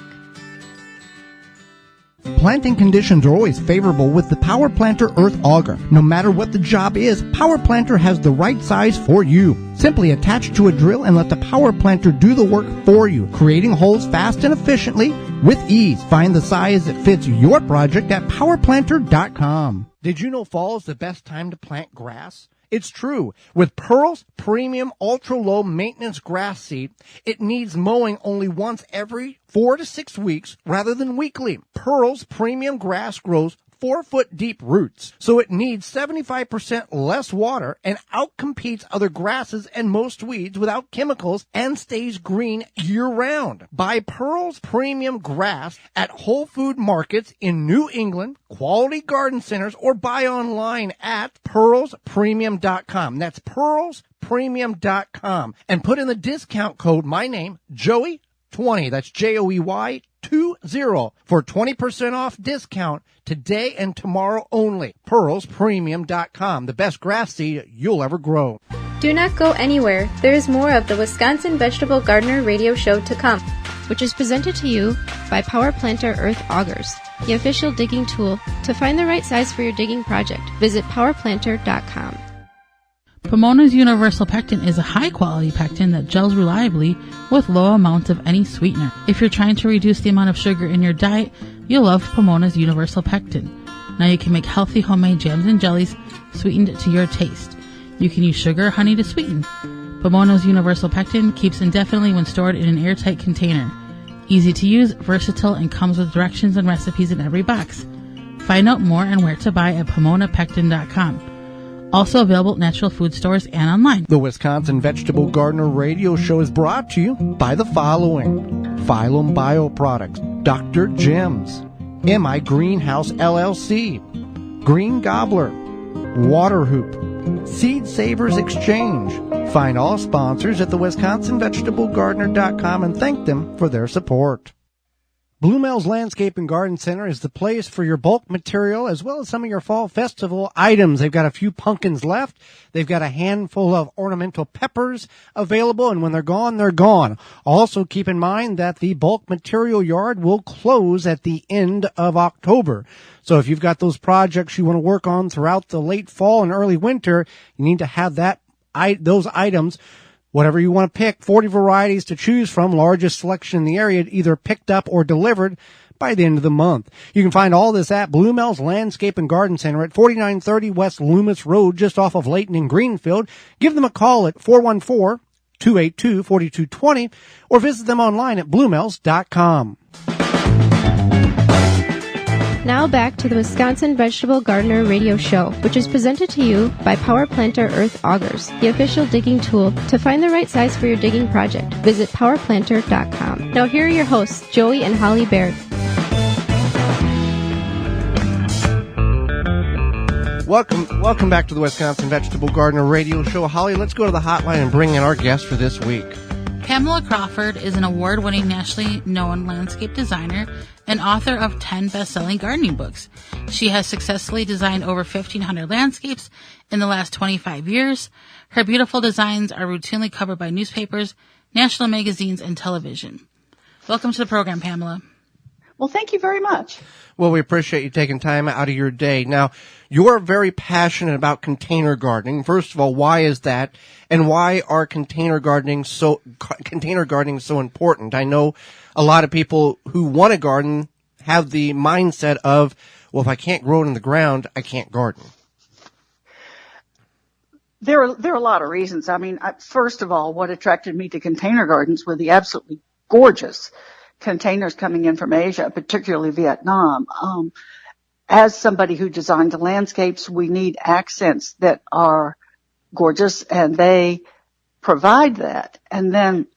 Planting conditions are always favorable with the Power Planter Earth Auger. No matter what the job is, Power Planter has the right size for you. Simply attach to a drill and let the Power Planter do the work for you, creating holes fast and efficiently with ease. Find the size that fits your project at powerplanter.com. Did you know fall is the best time to plant grass? It's true. With Pearl's Premium Ultra-Low Maintenance Grass Seed, it needs mowing only once every 4 to 6 weeks rather than weekly. Pearl's Premium Grass grows 4-foot deep roots, so it needs 75% less water and outcompetes other grasses and most weeds without chemicals and stays green year-round. Buy Pearl's Premium Grass at Whole Food Markets in New England, quality garden centers, or buy online at pearlspremium.com. That's pearlspremium.com. And put in the discount code, my name, Joey20. That's Joey20 for 20% off discount today and tomorrow only. Pearlspremium.com, the best grass seed you'll ever grow. Do not go anywhere. There is more of the Wisconsin Vegetable Gardener Radio Show to come, which is presented to you by Power Planter Earth Augers, the official digging tool. To find the right size for your digging project, visit powerplanter.com. Pomona's Universal Pectin is a high-quality pectin that gels reliably with low amounts of any sweetener. If you're trying to reduce the amount of sugar in your diet, you'll love Pomona's Universal Pectin. Now you can make healthy homemade jams and jellies sweetened to your taste. You can use sugar or honey to sweeten. Pomona's Universal Pectin keeps indefinitely when stored in an airtight container. Easy to use, versatile, and comes with directions and recipes in every box. Find out more and where to buy at PomonaPectin.com. Also available at natural food stores and online. The Wisconsin Vegetable Gardener Radio Show is brought to you by the following: Phylum Bioproducts, Dr. Gems, MI Greenhouse LLC, Green Gobbler, Water Hoop, Seed Savers Exchange. Find all sponsors at the WisconsinVegetableGardener.com and thank them for their support. Blue Mel's Landscape and Garden Center is the place for your bulk material as well as some of your fall festival items. They've got a few pumpkins left. They've got a handful of ornamental peppers available, and when they're gone, they're gone. Also, keep in mind that the bulk material yard will close at the end of October. So if you've got those projects you want to work on throughout the late fall and early winter, you need to have those items. Whatever you want to pick, 40 varieties to choose from, largest selection in the area, either picked up or delivered by the end of the month. You can find all this at Blue Mel's Landscape and Garden Center at 4930 West Loomis Road, just off of Layton and Greenfield. Give them a call at 414-282-4220 or visit them online at bluemels.com. Now back to the Wisconsin Vegetable Gardener Radio Show, which is presented to you by Power Planter Earth Augers, the official digging tool. To find the right size for your digging project, visit powerplanter.com. Now here are your hosts, Joey and Holly Baird. Welcome back to the Wisconsin Vegetable Gardener Radio Show. Holly, let's go to the hotline and bring in our guest for this week. Pamela Crawford is an award-winning, nationally known landscape designer and author of 10 best-selling gardening books. She has successfully designed over 1,500 landscapes in the last 25 years. Her beautiful designs are routinely covered by newspapers, national magazines, and television. Welcome to the program, Pamela. Well, thank you very much. Well, we appreciate you taking time out of your day. Now, you're very passionate about container gardening. First of all, why is that? And why are container gardening so important? I know a lot of people who want to garden have the mindset of, well, if I can't grow it in the ground, I can't garden. There are a lot of reasons. I mean, first of all, what attracted me to container gardens were the absolutely gorgeous containers coming in from Asia, particularly Vietnam. As somebody who designs landscapes, we need accents that are gorgeous, and they provide that. And then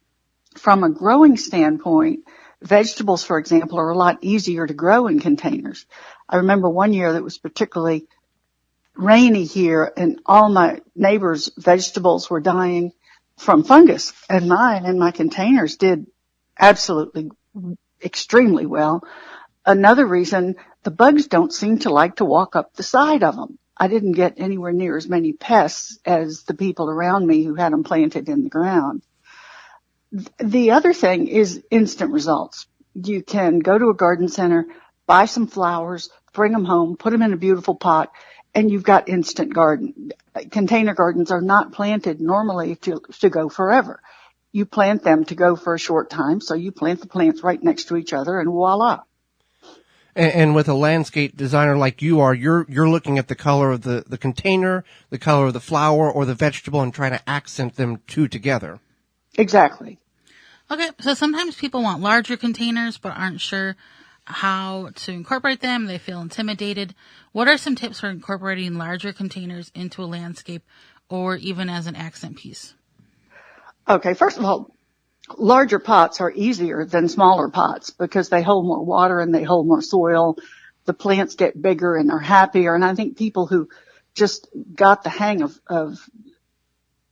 from a growing standpoint, vegetables, for example, are a lot easier to grow in containers. I remember one year that was particularly rainy here, and all my neighbors' vegetables were dying from fungus, and mine and my containers did absolutely extremely well. Another reason, the bugs don't seem to like to walk up the side of them. I didn't get anywhere near as many pests as the people around me who had them planted in the ground. The other thing is instant results. You can go to a garden center, buy some flowers, bring them home, put them in a beautiful pot, and you've got instant garden. Container gardens are not planted normally to go forever. You plant them to go for a short time, so you plant the plants right next to each other, and voila. And with a landscape designer like you are, you're looking at the color of the container, the color of the flower or the vegetable, and trying to accent them two together. Exactly. Okay, so sometimes people want larger containers but aren't sure how to incorporate them. They feel intimidated. What are some tips for incorporating larger containers into a landscape or even as an accent piece? Okay, first of all, larger pots are easier than smaller pots because they hold more water and they hold more soil. The plants get bigger and they're happier. And I think people who just got the hang of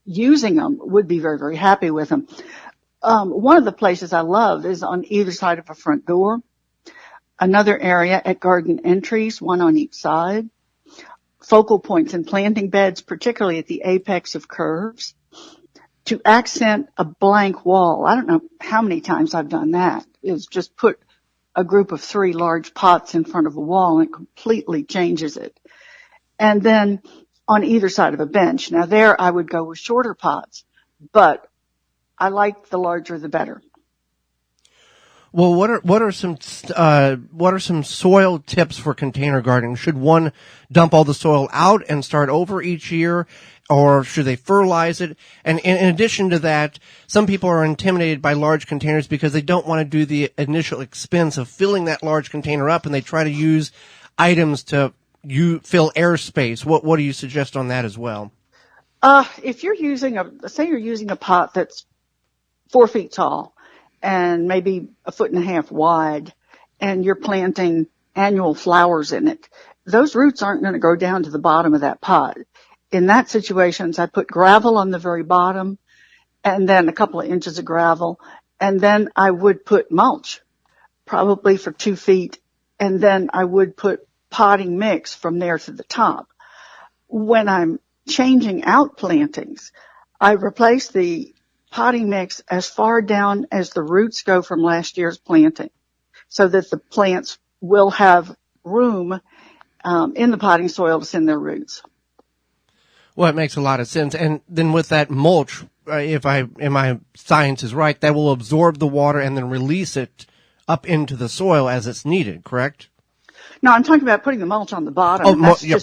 using them would be very, very happy with them. One of the places I love is on either side of a front door. Another area at garden entries, one on each side. Focal points in planting beds, particularly at the apex of curves. To accent a blank wall, I don't know how many times I've done that, is just put a group of 3 large pots in front of a wall and it completely changes it. And then on either side of a bench. Now there I would go with shorter pots, but I like the larger the better. Well, what are some soil tips for container gardening? Should one dump all the soil out and start over each year? Or should they fertilize it? And in addition to that, some people are intimidated by large containers because they don't want to do the initial expense of filling that large container up, and they try to use items to fill airspace. What do you suggest on that as well? If you're using say you're using a pot that's 4 feet tall and maybe 1.5 feet wide, and you're planting annual flowers in it, those roots aren't going to go down to the bottom of that pot. In that situation, I put gravel on the very bottom and then a couple of inches of gravel. And then I would put mulch, probably for 2 feet. And then I would put potting mix from there to the top. When I'm changing out plantings, I replace the potting mix as far down as the roots go from last year's planting, so that the plants will have room in the potting soil to send their roots. Well, it makes a lot of sense. And then with that mulch, if my science is right, that will absorb the water and then release it up into the soil as it's needed, correct? No, I'm talking about putting the mulch on the bottom. Oh, that's yep.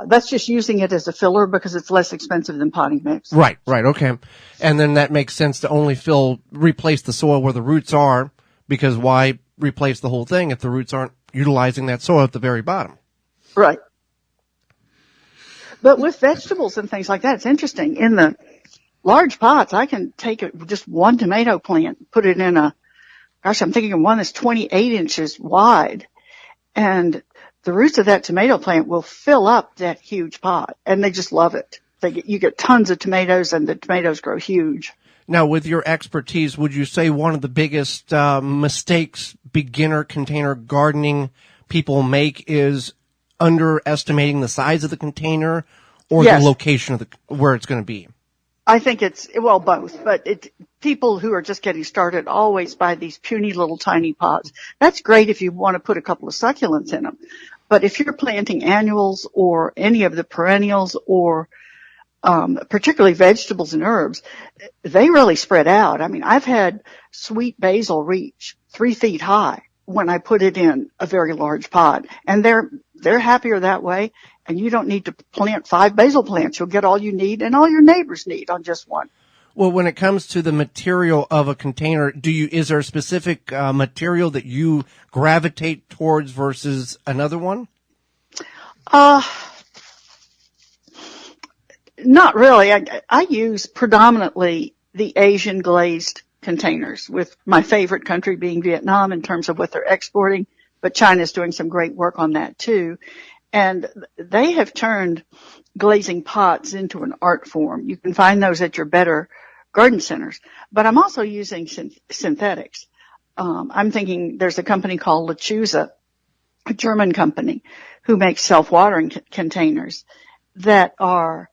that's just using it as a filler because it's less expensive than potting mix. Right, okay. And then that makes sense to only replace the soil where the roots are, because why replace the whole thing if the roots aren't utilizing that soil at the very bottom? Right. But with vegetables and things like that, it's interesting. In the large pots, I can take just one tomato plant, put it in I'm thinking of one that's 28 inches wide. And the roots of that tomato plant will fill up that huge pot, and they just love it. You get tons of tomatoes, and the tomatoes grow huge. Now, with your expertise, would you say one of the biggest mistakes beginner container gardening people make is underestimating the size of the container or Yes. the location of where it's going to be? I think it's, well, both, but people who are just getting started always buy these puny little tiny pots. That's great if you want to put a couple of succulents in them. But if you're planting annuals or any of the perennials or particularly vegetables and herbs, they really spread out. I mean, I've had sweet basil reach 3 feet high when I put it in a very large pot, and they're happier that way. And you don't need to plant 5 basil plants. You'll get all you need and all your neighbors need on just one. Well, when it comes to the material of a container, is there a specific material that you gravitate towards versus another one? Not really. I use predominantly the Asian glazed containers, with my favorite country being Vietnam in terms of what they're exporting, but China's doing some great work on that too. And they have turned glazing pots into an art form. You can find those at your better garden centers. But I'm also using synthetics. I'm thinking there's a company called Lechuza, a German company, who makes self-watering containers that are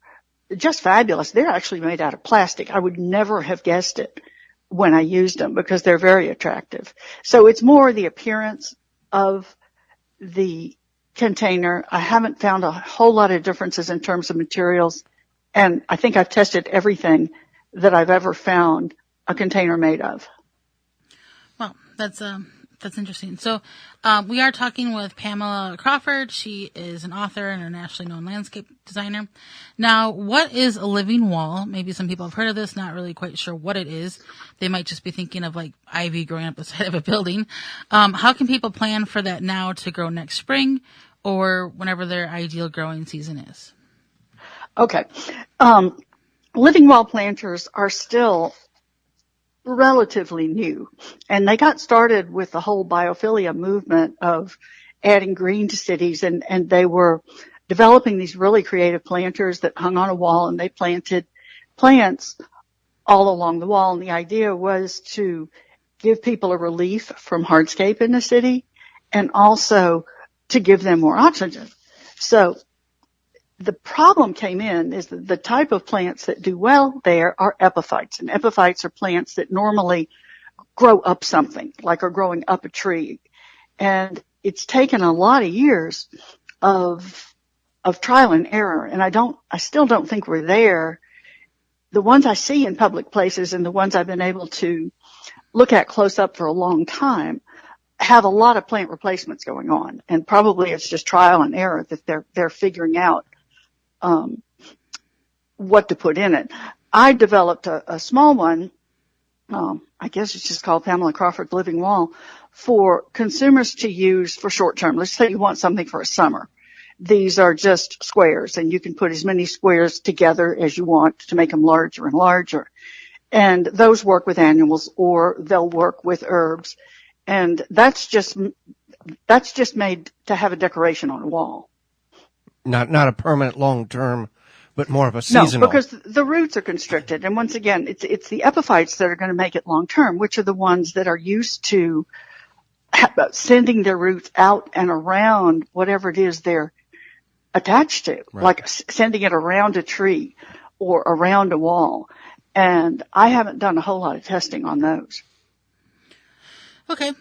just fabulous. They're actually made out of plastic. I would never have guessed it when I used them because they're very attractive. So it's more the appearance of the container. I haven't found a whole lot of differences in terms of materials, and I think I've tested everything that I've ever found a container made of. Well, that's interesting. So, we are talking with Pamela Crawford. She is an author and a nationally known landscape designer. Now, what is a living wall? Maybe some people have heard of this, not really quite sure what it is. They might just be thinking of like ivy growing up the side of a building. How can people plan for that now to grow next spring or whenever their ideal growing season is? Okay. Living wall planters are still relatively new, and they got started with the whole biophilia movement of adding green to cities, and they were developing these really creative planters that hung on a wall, and they planted plants all along the wall. And the idea was to give people a relief from hardscape in the city and also to give them more oxygen. So the problem came in is that the type of plants that do well there are epiphytes. And epiphytes are plants that normally grow up something, like are growing up a tree. And it's taken a lot of years of trial and error. And I still don't think we're there. The ones I see in public places and the ones I've been able to look at close up for a long time have a lot of plant replacements going on. And probably it's just trial and error that they're figuring out what to put in it. I developed a small one, I guess it's just called Pamela Crawford Living Wall, for consumers to use for short term. Let's say you want something for a summer. These are just squares, and you can put as many squares together as you want to make them larger and larger. And those work with annuals, or they'll work with herbs. And that's just that's just made to have a decoration on a wall. Not a permanent long term, but more of a seasonal. No, because the roots are constricted. And once again, it's the epiphytes that are going to make it long term, which are the ones that are used to sending their roots out and around whatever it is they're attached to, right. like sending it around a tree or around a wall. And I haven't done a whole lot of testing on those. Okay.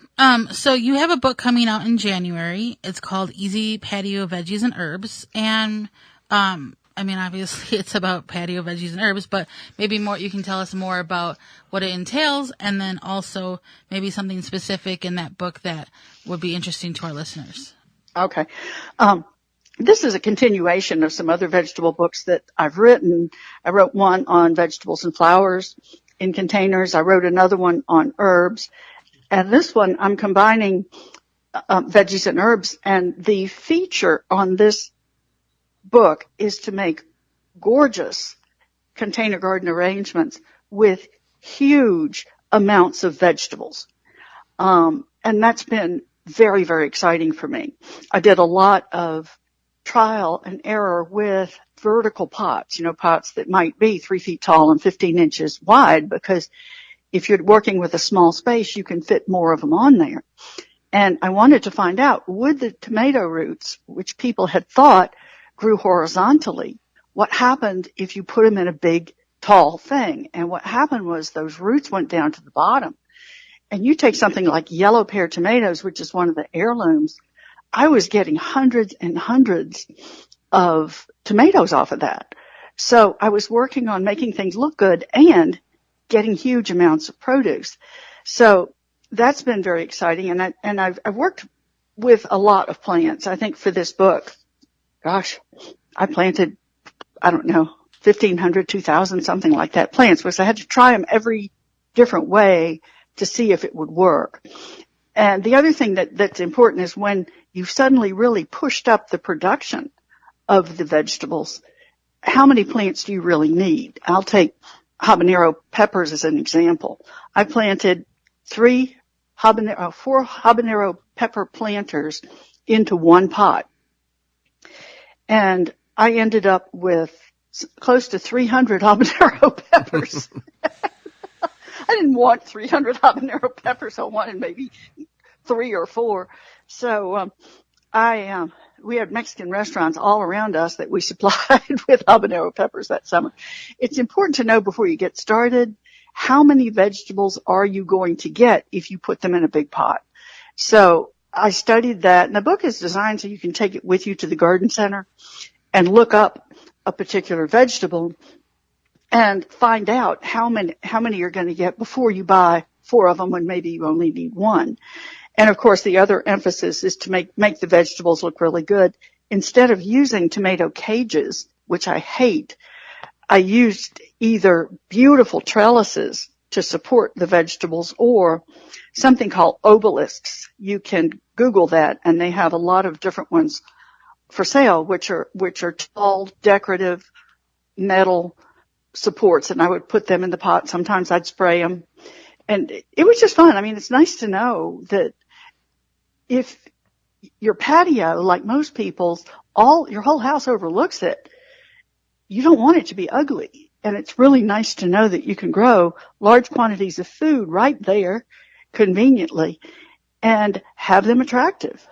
So you have a book coming out in January. It's called Easy Patio Veggies and Herbs. And, I mean, obviously it's about patio veggies and herbs, but maybe you can tell us more about what it entails, and then also maybe something specific in that book that would be interesting to our listeners. Okay. This is a continuation of some other vegetable books that I've written. I wrote one on vegetables and flowers in containers. I wrote another one on herbs. And this one, I'm combining veggies and herbs. And the feature on this book is to make gorgeous container garden arrangements with huge amounts of vegetables. And that's been very, very exciting for me. I did a lot of trial and error with vertical pots, pots that might be 3 feet tall and 15 inches wide, because if you're working with a small space, you can fit more of them on there. And I wanted to find out, would the tomato roots, which people had thought grew horizontally, what happened if you put them in a big, tall thing? And what happened was those roots went down to the bottom. And you take something like yellow pear tomatoes, which is one of the heirlooms, I was getting hundreds and hundreds of tomatoes off of that. So I was working on making things look good and getting huge amounts of produce. So that's been very exciting. And I've worked with a lot of plants. I think for this book, gosh, I planted, 1,500, 2,000, something like that plants, because I had to try them every different way to see if it would work. And the other thing that's important is when you've suddenly really pushed up the production of the vegetables, how many plants do you really need? I'll take habanero peppers as an example. I planted 4 habanero pepper planters into one pot. And I ended up with close to 300 habanero peppers. I didn't want 300 habanero peppers. I wanted maybe 3 or 4. So we had Mexican restaurants all around us that we supplied with habanero peppers that summer. It's important to know before you get started, how many vegetables are you going to get if you put them in a big pot? So I studied that, and the book is designed so you can take it with you to the garden center and look up a particular vegetable and find out how many you're going to get before you buy 4 of them when maybe you only need 1. And of course, the other emphasis is to make the vegetables look really good. Instead of using tomato cages, which I hate, I used either beautiful trellises to support the vegetables or something called obelisks. You can Google that, and they have a lot of different ones for sale, which are tall, decorative metal supports, and I would put them in the pot. Sometimes I'd spray them, and it was just fun. I mean, it's nice to know that if your patio, like most people's, your whole house overlooks it, you don't want it to be ugly. And it's really nice to know that you can grow large quantities of food right there conveniently and have them attractive.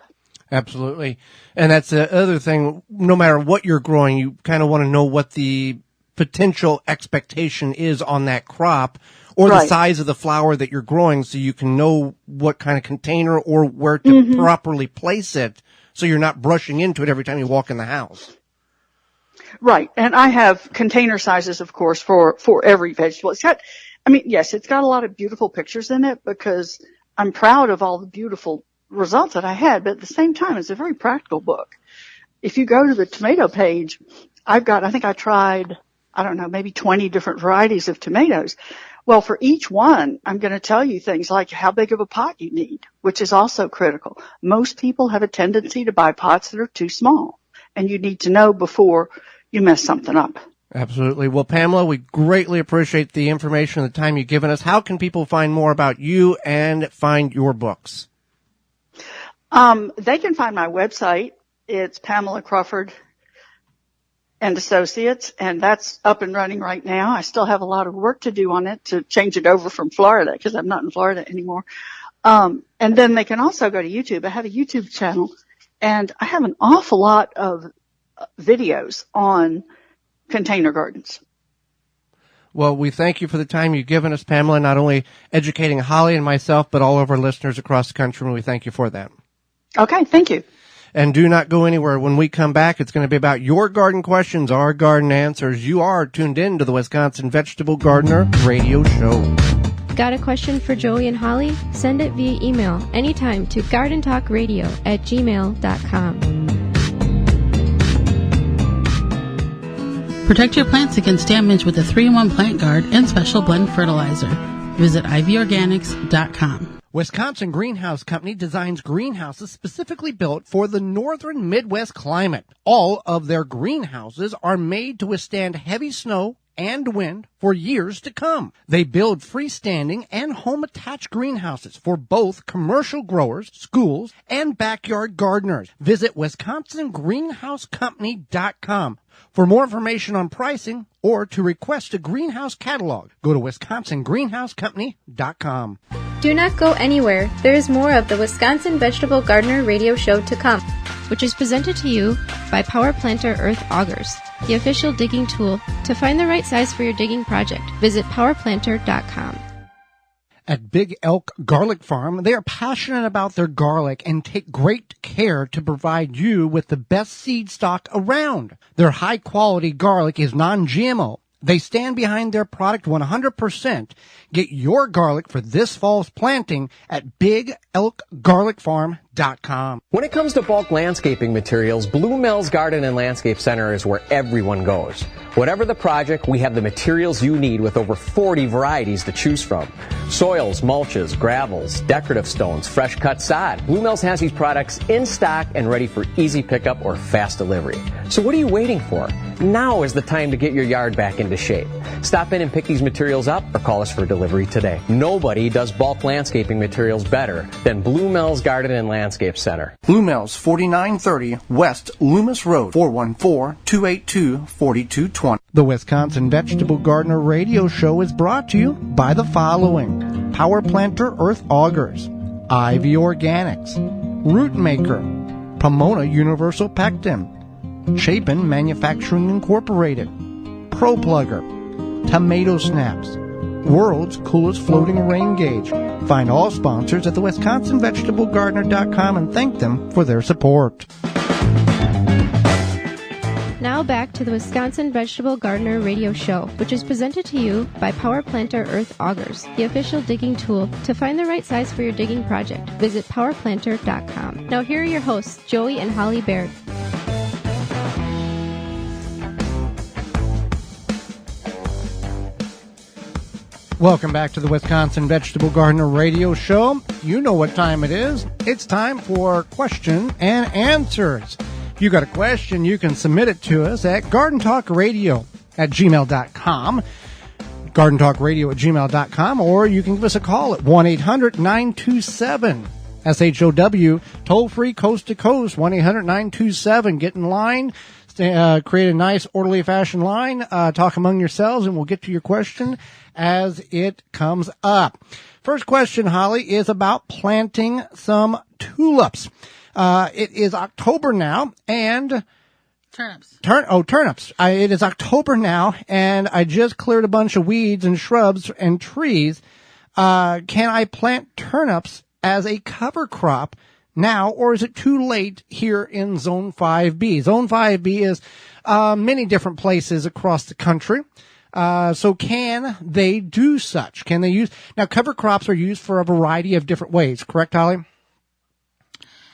Absolutely. And that's the other thing. No matter what you're growing, you kind of want to know what the potential expectation is on that crop or the size of the flower that you're growing, so you can know what kind of container or where to properly place it so you're not brushing into it every time you walk in the house. Right. And I have container sizes, of course, for every vegetable. It's got a lot of beautiful pictures in it because I'm proud of all the beautiful results that I had, but at the same time, it's a very practical book. If you go to the tomato page, I think I tried, maybe 20 different varieties of tomatoes. Well, for each one, I'm going to tell you things like how big of a pot you need, which is also critical. Most people have a tendency to buy pots that are too small, and you need to know before you mess something up. Absolutely. Well, Pamela, we greatly appreciate the information and the time you've given us. How can people find more about you and find your books? They can find my website. It's Pamela Crawford and Associates, and that's up and running right now. I still have a lot of work to do on it to change it over from Florida because I'm not in Florida anymore. And then they can also go to YouTube. I have a YouTube channel, and I have an awful lot of videos on container gardens. Well, we thank you for the time you've given us, Pamela, not only educating Holly and myself, but all of our listeners across the country, and we thank you for that. Okay, thank you. And do not go anywhere. When we come back, it's going to be about your garden questions, our garden answers. You are tuned in to the Wisconsin Vegetable Gardener Radio Show. Got a question for Joey and Holly? Send it via email anytime to gardentalkradio@gmail.com. Protect your plants against damage with the 3-in-1 Plant Guard and Special Blend Fertilizer. Visit ivorganics.com. Wisconsin Greenhouse Company designs greenhouses specifically built for the northern Midwest climate. All of their greenhouses are made to withstand heavy snow and wind for years to come. They build freestanding and home-attached greenhouses for both commercial growers, schools, and backyard gardeners. Visit WisconsinGreenhouseCompany.com. For more information on pricing or to request a greenhouse catalog, go to WisconsinGreenhouseCompany.com. Do not go anywhere. There is more of the Wisconsin Vegetable Gardener Radio Show to come, which is presented to you by Power Planter Earth Augers, the official digging tool. To find the right size for your digging project, visit powerplanter.com. At Big Elk Garlic Farm, they are passionate about their garlic and take great care to provide you with the best seed stock around. Their high-quality garlic is non-GMO. They stand behind their product 100%. Get your garlic for this fall's planting at BigElkGarlicFarm.com. When it comes to bulk landscaping materials, Blue Mills Garden and Landscape Center is where everyone goes. Whatever the project, we have the materials you need with over 40 varieties to choose from. Soils, mulches, gravels, decorative stones, fresh cut sod. Blue Mills has these products in stock and ready for easy pickup or fast delivery. So what are you waiting for? Now is the time to get your yard back into shape. Stop in and pick these materials up or call us for delivery today. Nobody does bulk landscaping materials better than Blue Mills Garden and Landscape Center. Blue Mills, 4930 West Loomis Road, 414-282-4220. The Wisconsin Vegetable Gardener Radio Show is brought to you by the following: Power Planter Earth Augers, Ivy Organics, Root Maker, Pomona Universal Pectin, Chapin Manufacturing Incorporated, Pro Plugger, Tomato Snaps, World's Coolest Floating Rain Gauge. Find all sponsors at the WisconsinVegetableGardener.com and thank them for their support. Now back to the Wisconsin Vegetable Gardener Radio Show, which is presented to you by Power Planter Earth Augers, the official digging tool. To find the right size for your digging project, visit powerplanter.com. Now here are your hosts, Joey and Holly Baird. Welcome back to the Wisconsin Vegetable Gardener Radio Show. You know what time it is. It's time for question and answers. If you got a question, you can submit it to us at gardentalkradio@gmail.com, gardentalkradio@gmail.com, or you can give us a call at 1-800-927-SHOW, toll-free coast to coast, 1-800-927. Get in line, create a nice orderly fashion line, talk among yourselves, and we'll get to your question as it comes up. First question, Holly, is about planting some tulips. It is October now, and Turnips. Turnips. It is October now, and I just cleared a bunch of weeds and shrubs and trees. Can I plant turnips as a cover crop now, or is it too late here in Zone 5B? Zone 5B is many different places across the country. So can they do such? Can they use... Now, cover crops are used for a variety of different ways, correct, Holly?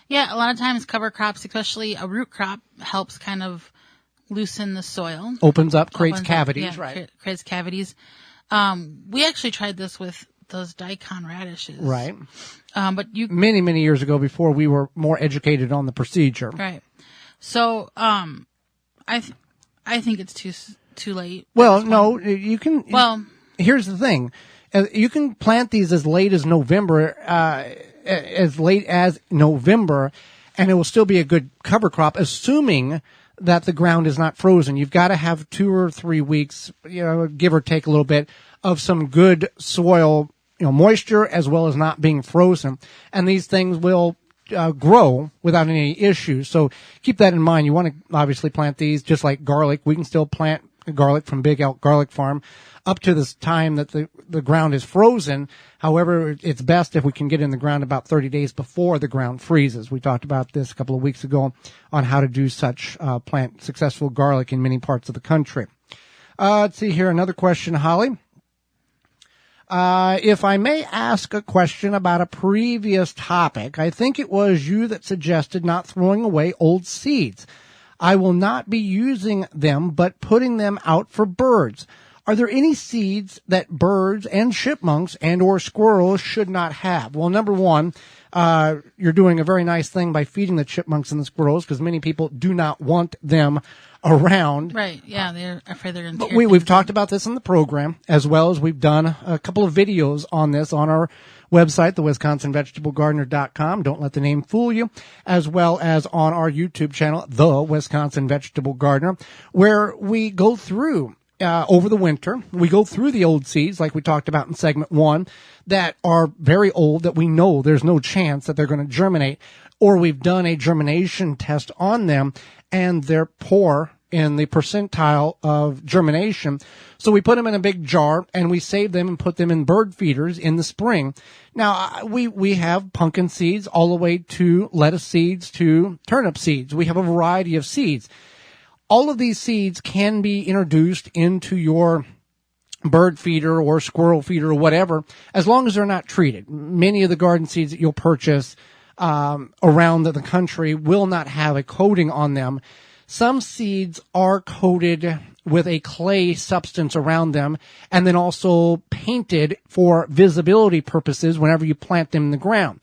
Yeah, a lot of times cover crops, especially a root crop, helps kind of loosen the soil. Creates cavities, yeah, right? Creates cavities. We actually tried this with those daikon radishes. Right. But you... Many years ago, before we were more educated on the procedure. Right. So, I think it's too late. Well, no, you can... Well... Here's the thing. You can plant these as late as November, as late as November, and it will still be a good cover crop, assuming that the ground is not frozen. You've got to have 2 or 3 weeks, give or take a little bit, of some good soil, moisture, as well as not being frozen. And these things will grow without any issues. So keep that in mind. You want to obviously plant these just like garlic. We can still plant garlic from Big Elk Garlic Farm up to this time that the ground is frozen. However, it's best if we can get in the ground about 30 days before the ground freezes. We talked about this a couple of weeks ago on how to do such, plant successful garlic in many parts of the country. Let's see here. Another question, Holly. If I may ask a question about a previous topic, I think it was you that suggested not throwing away old seeds. I will not be using them, but putting them out for birds. Are there any seeds that birds and chipmunks and or squirrels should not have? Well, number one, you're doing a very nice thing by feeding the chipmunks and the squirrels, because many people do not want them around. Right. Yeah. They're afraid they're going to. But we've talked about this in the program, as well as we've done a couple of videos on this on our website, the WisconsinVegetableGardener.com. Don't let the name fool you. As well as on our YouTube channel, the Wisconsin Vegetable Gardener, where we go through over the winter, we go through the old seeds, like we talked about in segment 1, that are very old, that we know there's no chance that they're going to germinate, or we've done a germination test on them, and they're poor in the percentile of germination. So we put them in a big jar, and we save them and put them in bird feeders in the spring. Now, we have pumpkin seeds all the way to lettuce seeds to turnip seeds. We have a variety of seeds. All of these seeds can be introduced into your bird feeder or squirrel feeder or whatever, as long as they're not treated. Many of the garden seeds that you'll purchase around the country will not have a coating on them. Some seeds are coated with a clay substance around them and then also painted for visibility purposes whenever you plant them in the ground.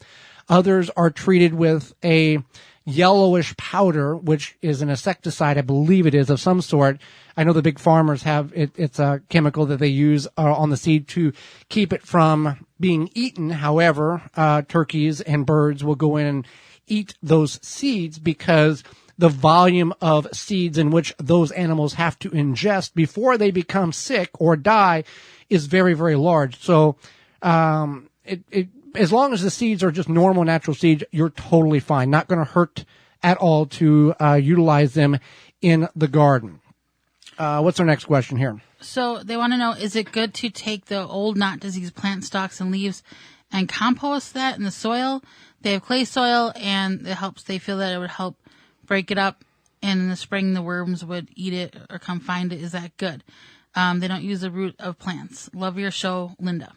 Others are treated with a yellowish powder, which is an insecticide, I believe it is, of some sort. I know the big farmers have it. It's a chemical that they use on the seed to keep it from being eaten. However, turkeys and birds will go in and eat those seeds because the volume of seeds in which those animals have to ingest before they become sick or die is very, very large. So, as long as the seeds are just normal natural seeds, you're totally fine. Not going to hurt at all to utilize them in the garden. What's our next question here? So they want to know, is it good to take the old not diseased plant stalks and leaves and compost that in the soil? They have clay soil, and they feel that it would help break it up, and in the spring the worms would eat it or come find it. Is that good? They don't use the root of plants. Love your show, Linda.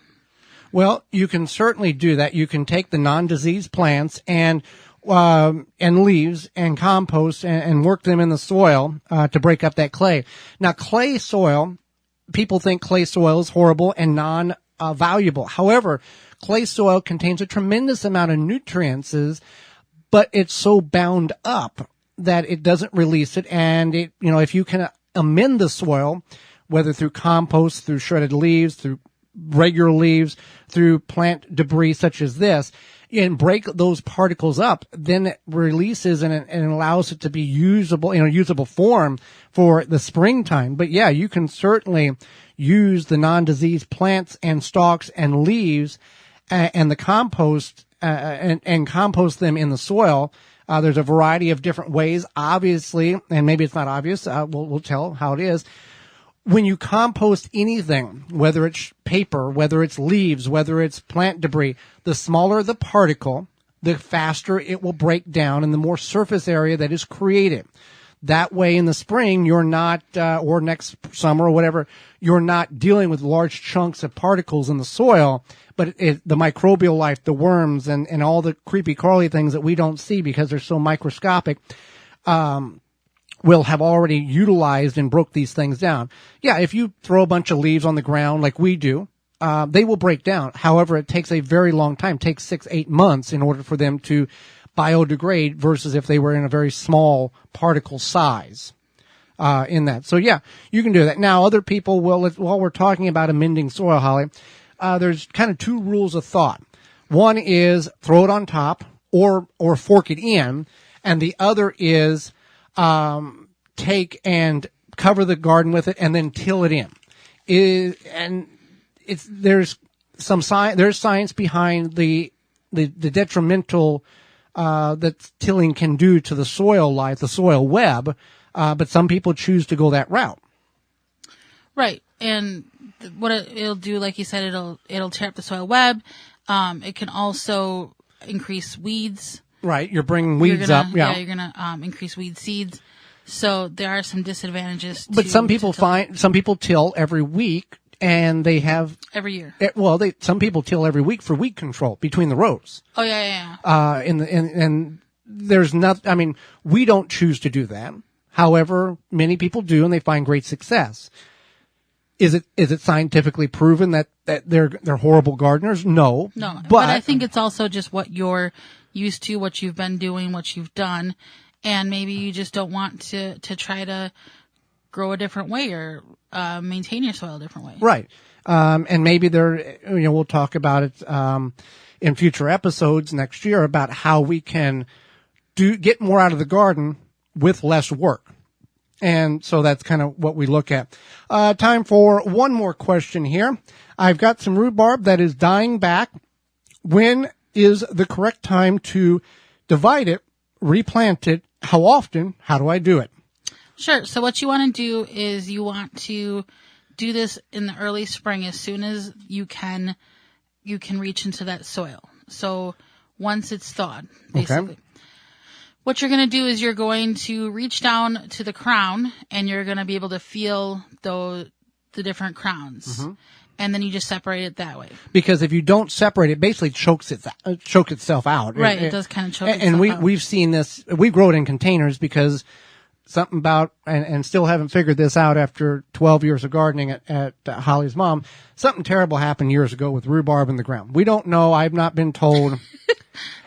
Well, you can certainly do that. You can take the non-diseased plants and leaves and compost and work them in the soil to break up that clay. Now, clay soil, people think clay soil is horrible and non-valuable. However, clay soil contains a tremendous amount of nutrients, but it's so bound up that it doesn't release it. And if you can amend the soil, whether through compost, through shredded leaves, through regular leaves, through plant debris such as this, and break those particles up, then it releases and allows it to be usable, usable form for the springtime. But yeah, you can certainly use the non-diseased plants and stalks and leaves and the compost and compost them in the soil. There's a variety of different ways, obviously, and maybe it's not obvious. We'll tell how it is. When you compost anything, whether it's paper, whether it's leaves, whether it's plant debris, the smaller the particle, the faster it will break down and the more surface area that is created. That way in the spring, you're not, or next summer or whatever, you're not dealing with large chunks of particles in the soil, but the microbial life, the worms and all the creepy crawly things that we don't see because they're so microscopic, will have already utilized and broke these things down. Yeah, if you throw a bunch of leaves on the ground like we do, they will break down. However, it takes a very long time. It takes 6-8 months in order for them to biodegrade versus if they were in a very small particle size in that. So yeah, you can do that. Now, other people will, while we're talking about amending soil, Holly, there's kind of two rules of thought. One is throw it on top or fork it in, and the other is take and cover the garden with it and then till it in. There's science behind the detrimental that tilling can do to the soil life, the soil web, but some people choose to go that route. Right, and what it'll do, like you said, it'll tear up the soil web. It can also increase weeds. Right, you're bringing weeds up. Yeah, you're gonna increase weed seeds. So there are some disadvantages. But some people till every week, and they have every year. Some people till every week for weed control between the rows. Oh yeah. And there's not. I mean, we don't choose to do that. However, many people do, and they find great success. Is it scientifically proven that they're horrible gardeners? No. But I think it's also just what you're used to, what you've been doing, what you've done, and maybe you just don't want to try to grow a different way or maintain your soil a different way. Right. And maybe we'll talk about it in future episodes next year about how we can get more out of the garden with less work. And so that's kind of what we look at. Time for one more question here. I've got some rhubarb that is dying back. When is the correct time to divide it, replant it? How often? How do I do it? Sure. So what you want to do is you want to do this in the early spring as soon as you can reach into that soil. So once it's thawed, basically. Okay. What you're going to do is you're going to reach down to the crown and you're going to be able to feel the different crowns. Mm-hmm. And then you just separate it that way. Because if you don't separate it, basically chokes itself out. Right, it does kind of choke itself out. And we've seen this, we grow it in containers because something about, and still haven't figured this out after 12 years of gardening at Holly's mom, something terrible happened years ago with rhubarb in the ground. We don't know, I've not been told.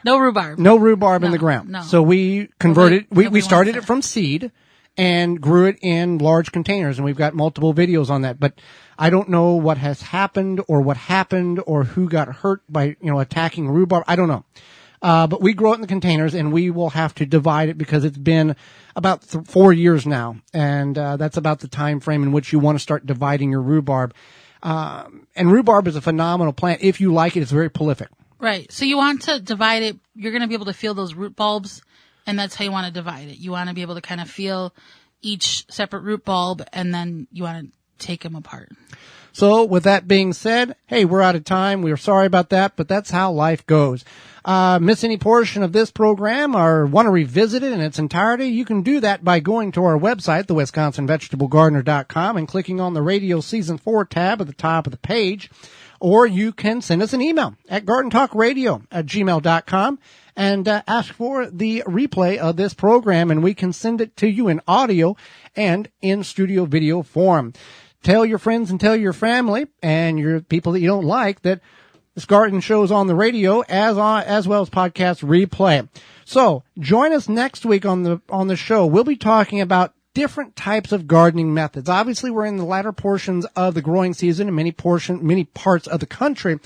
No rhubarb. No rhubarb in the ground. No. So we converted, we started it from seed and grew it in large containers, and we've got multiple videos on that. But I don't know what has happened or who got hurt by, attacking rhubarb. I don't know. But we grow it in the containers, and we will have to divide it because it's been about 4 years now. And that's about the time frame in which you want to start dividing your rhubarb. And rhubarb is a phenomenal plant. If you like it, it's very prolific. Right. So you want to divide it. You're going to be able to feel those root bulbs, and that's how you want to divide it. You want to be able to kind of feel each separate root bulb, and then you want to take them apart. So with that being said, hey, we're out of time. We're sorry about that, but that's how life goes. Miss any portion of this program or want to revisit it in its entirety, you can do that by going to our website, thewisconsinvegetablegardener.com, and clicking on the Radio Season 4 tab at the top of the page. Or you can send us an email at gardentalkradio@gmail.com and ask for the replay of this program, and we can send it to you in audio and in studio video form. Tell your friends and tell your family and your people that you don't like that this garden show's on the radio as well as podcast replay. So join us next week on the show. We'll be talking about different types of gardening methods. Obviously, we're in the latter portions of the growing season in many parts of the country,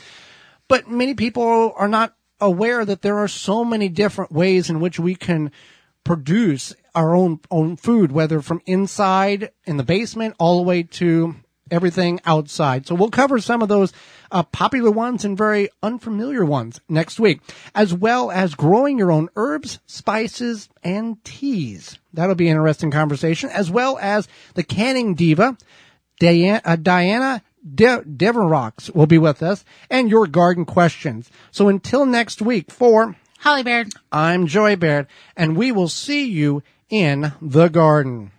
but many people are not aware that there are so many different ways in which we can produce our own food, whether from inside in the basement all the way to everything outside. So we'll cover some of those popular ones and very unfamiliar ones next week, as well as growing your own herbs, spices, and teas. That'll be an interesting conversation, as well as the canning diva, Diana Deverox will be with us, and your garden questions. So until next week, for Holly Baird, I'm Joy Baird, and we will see you in the garden.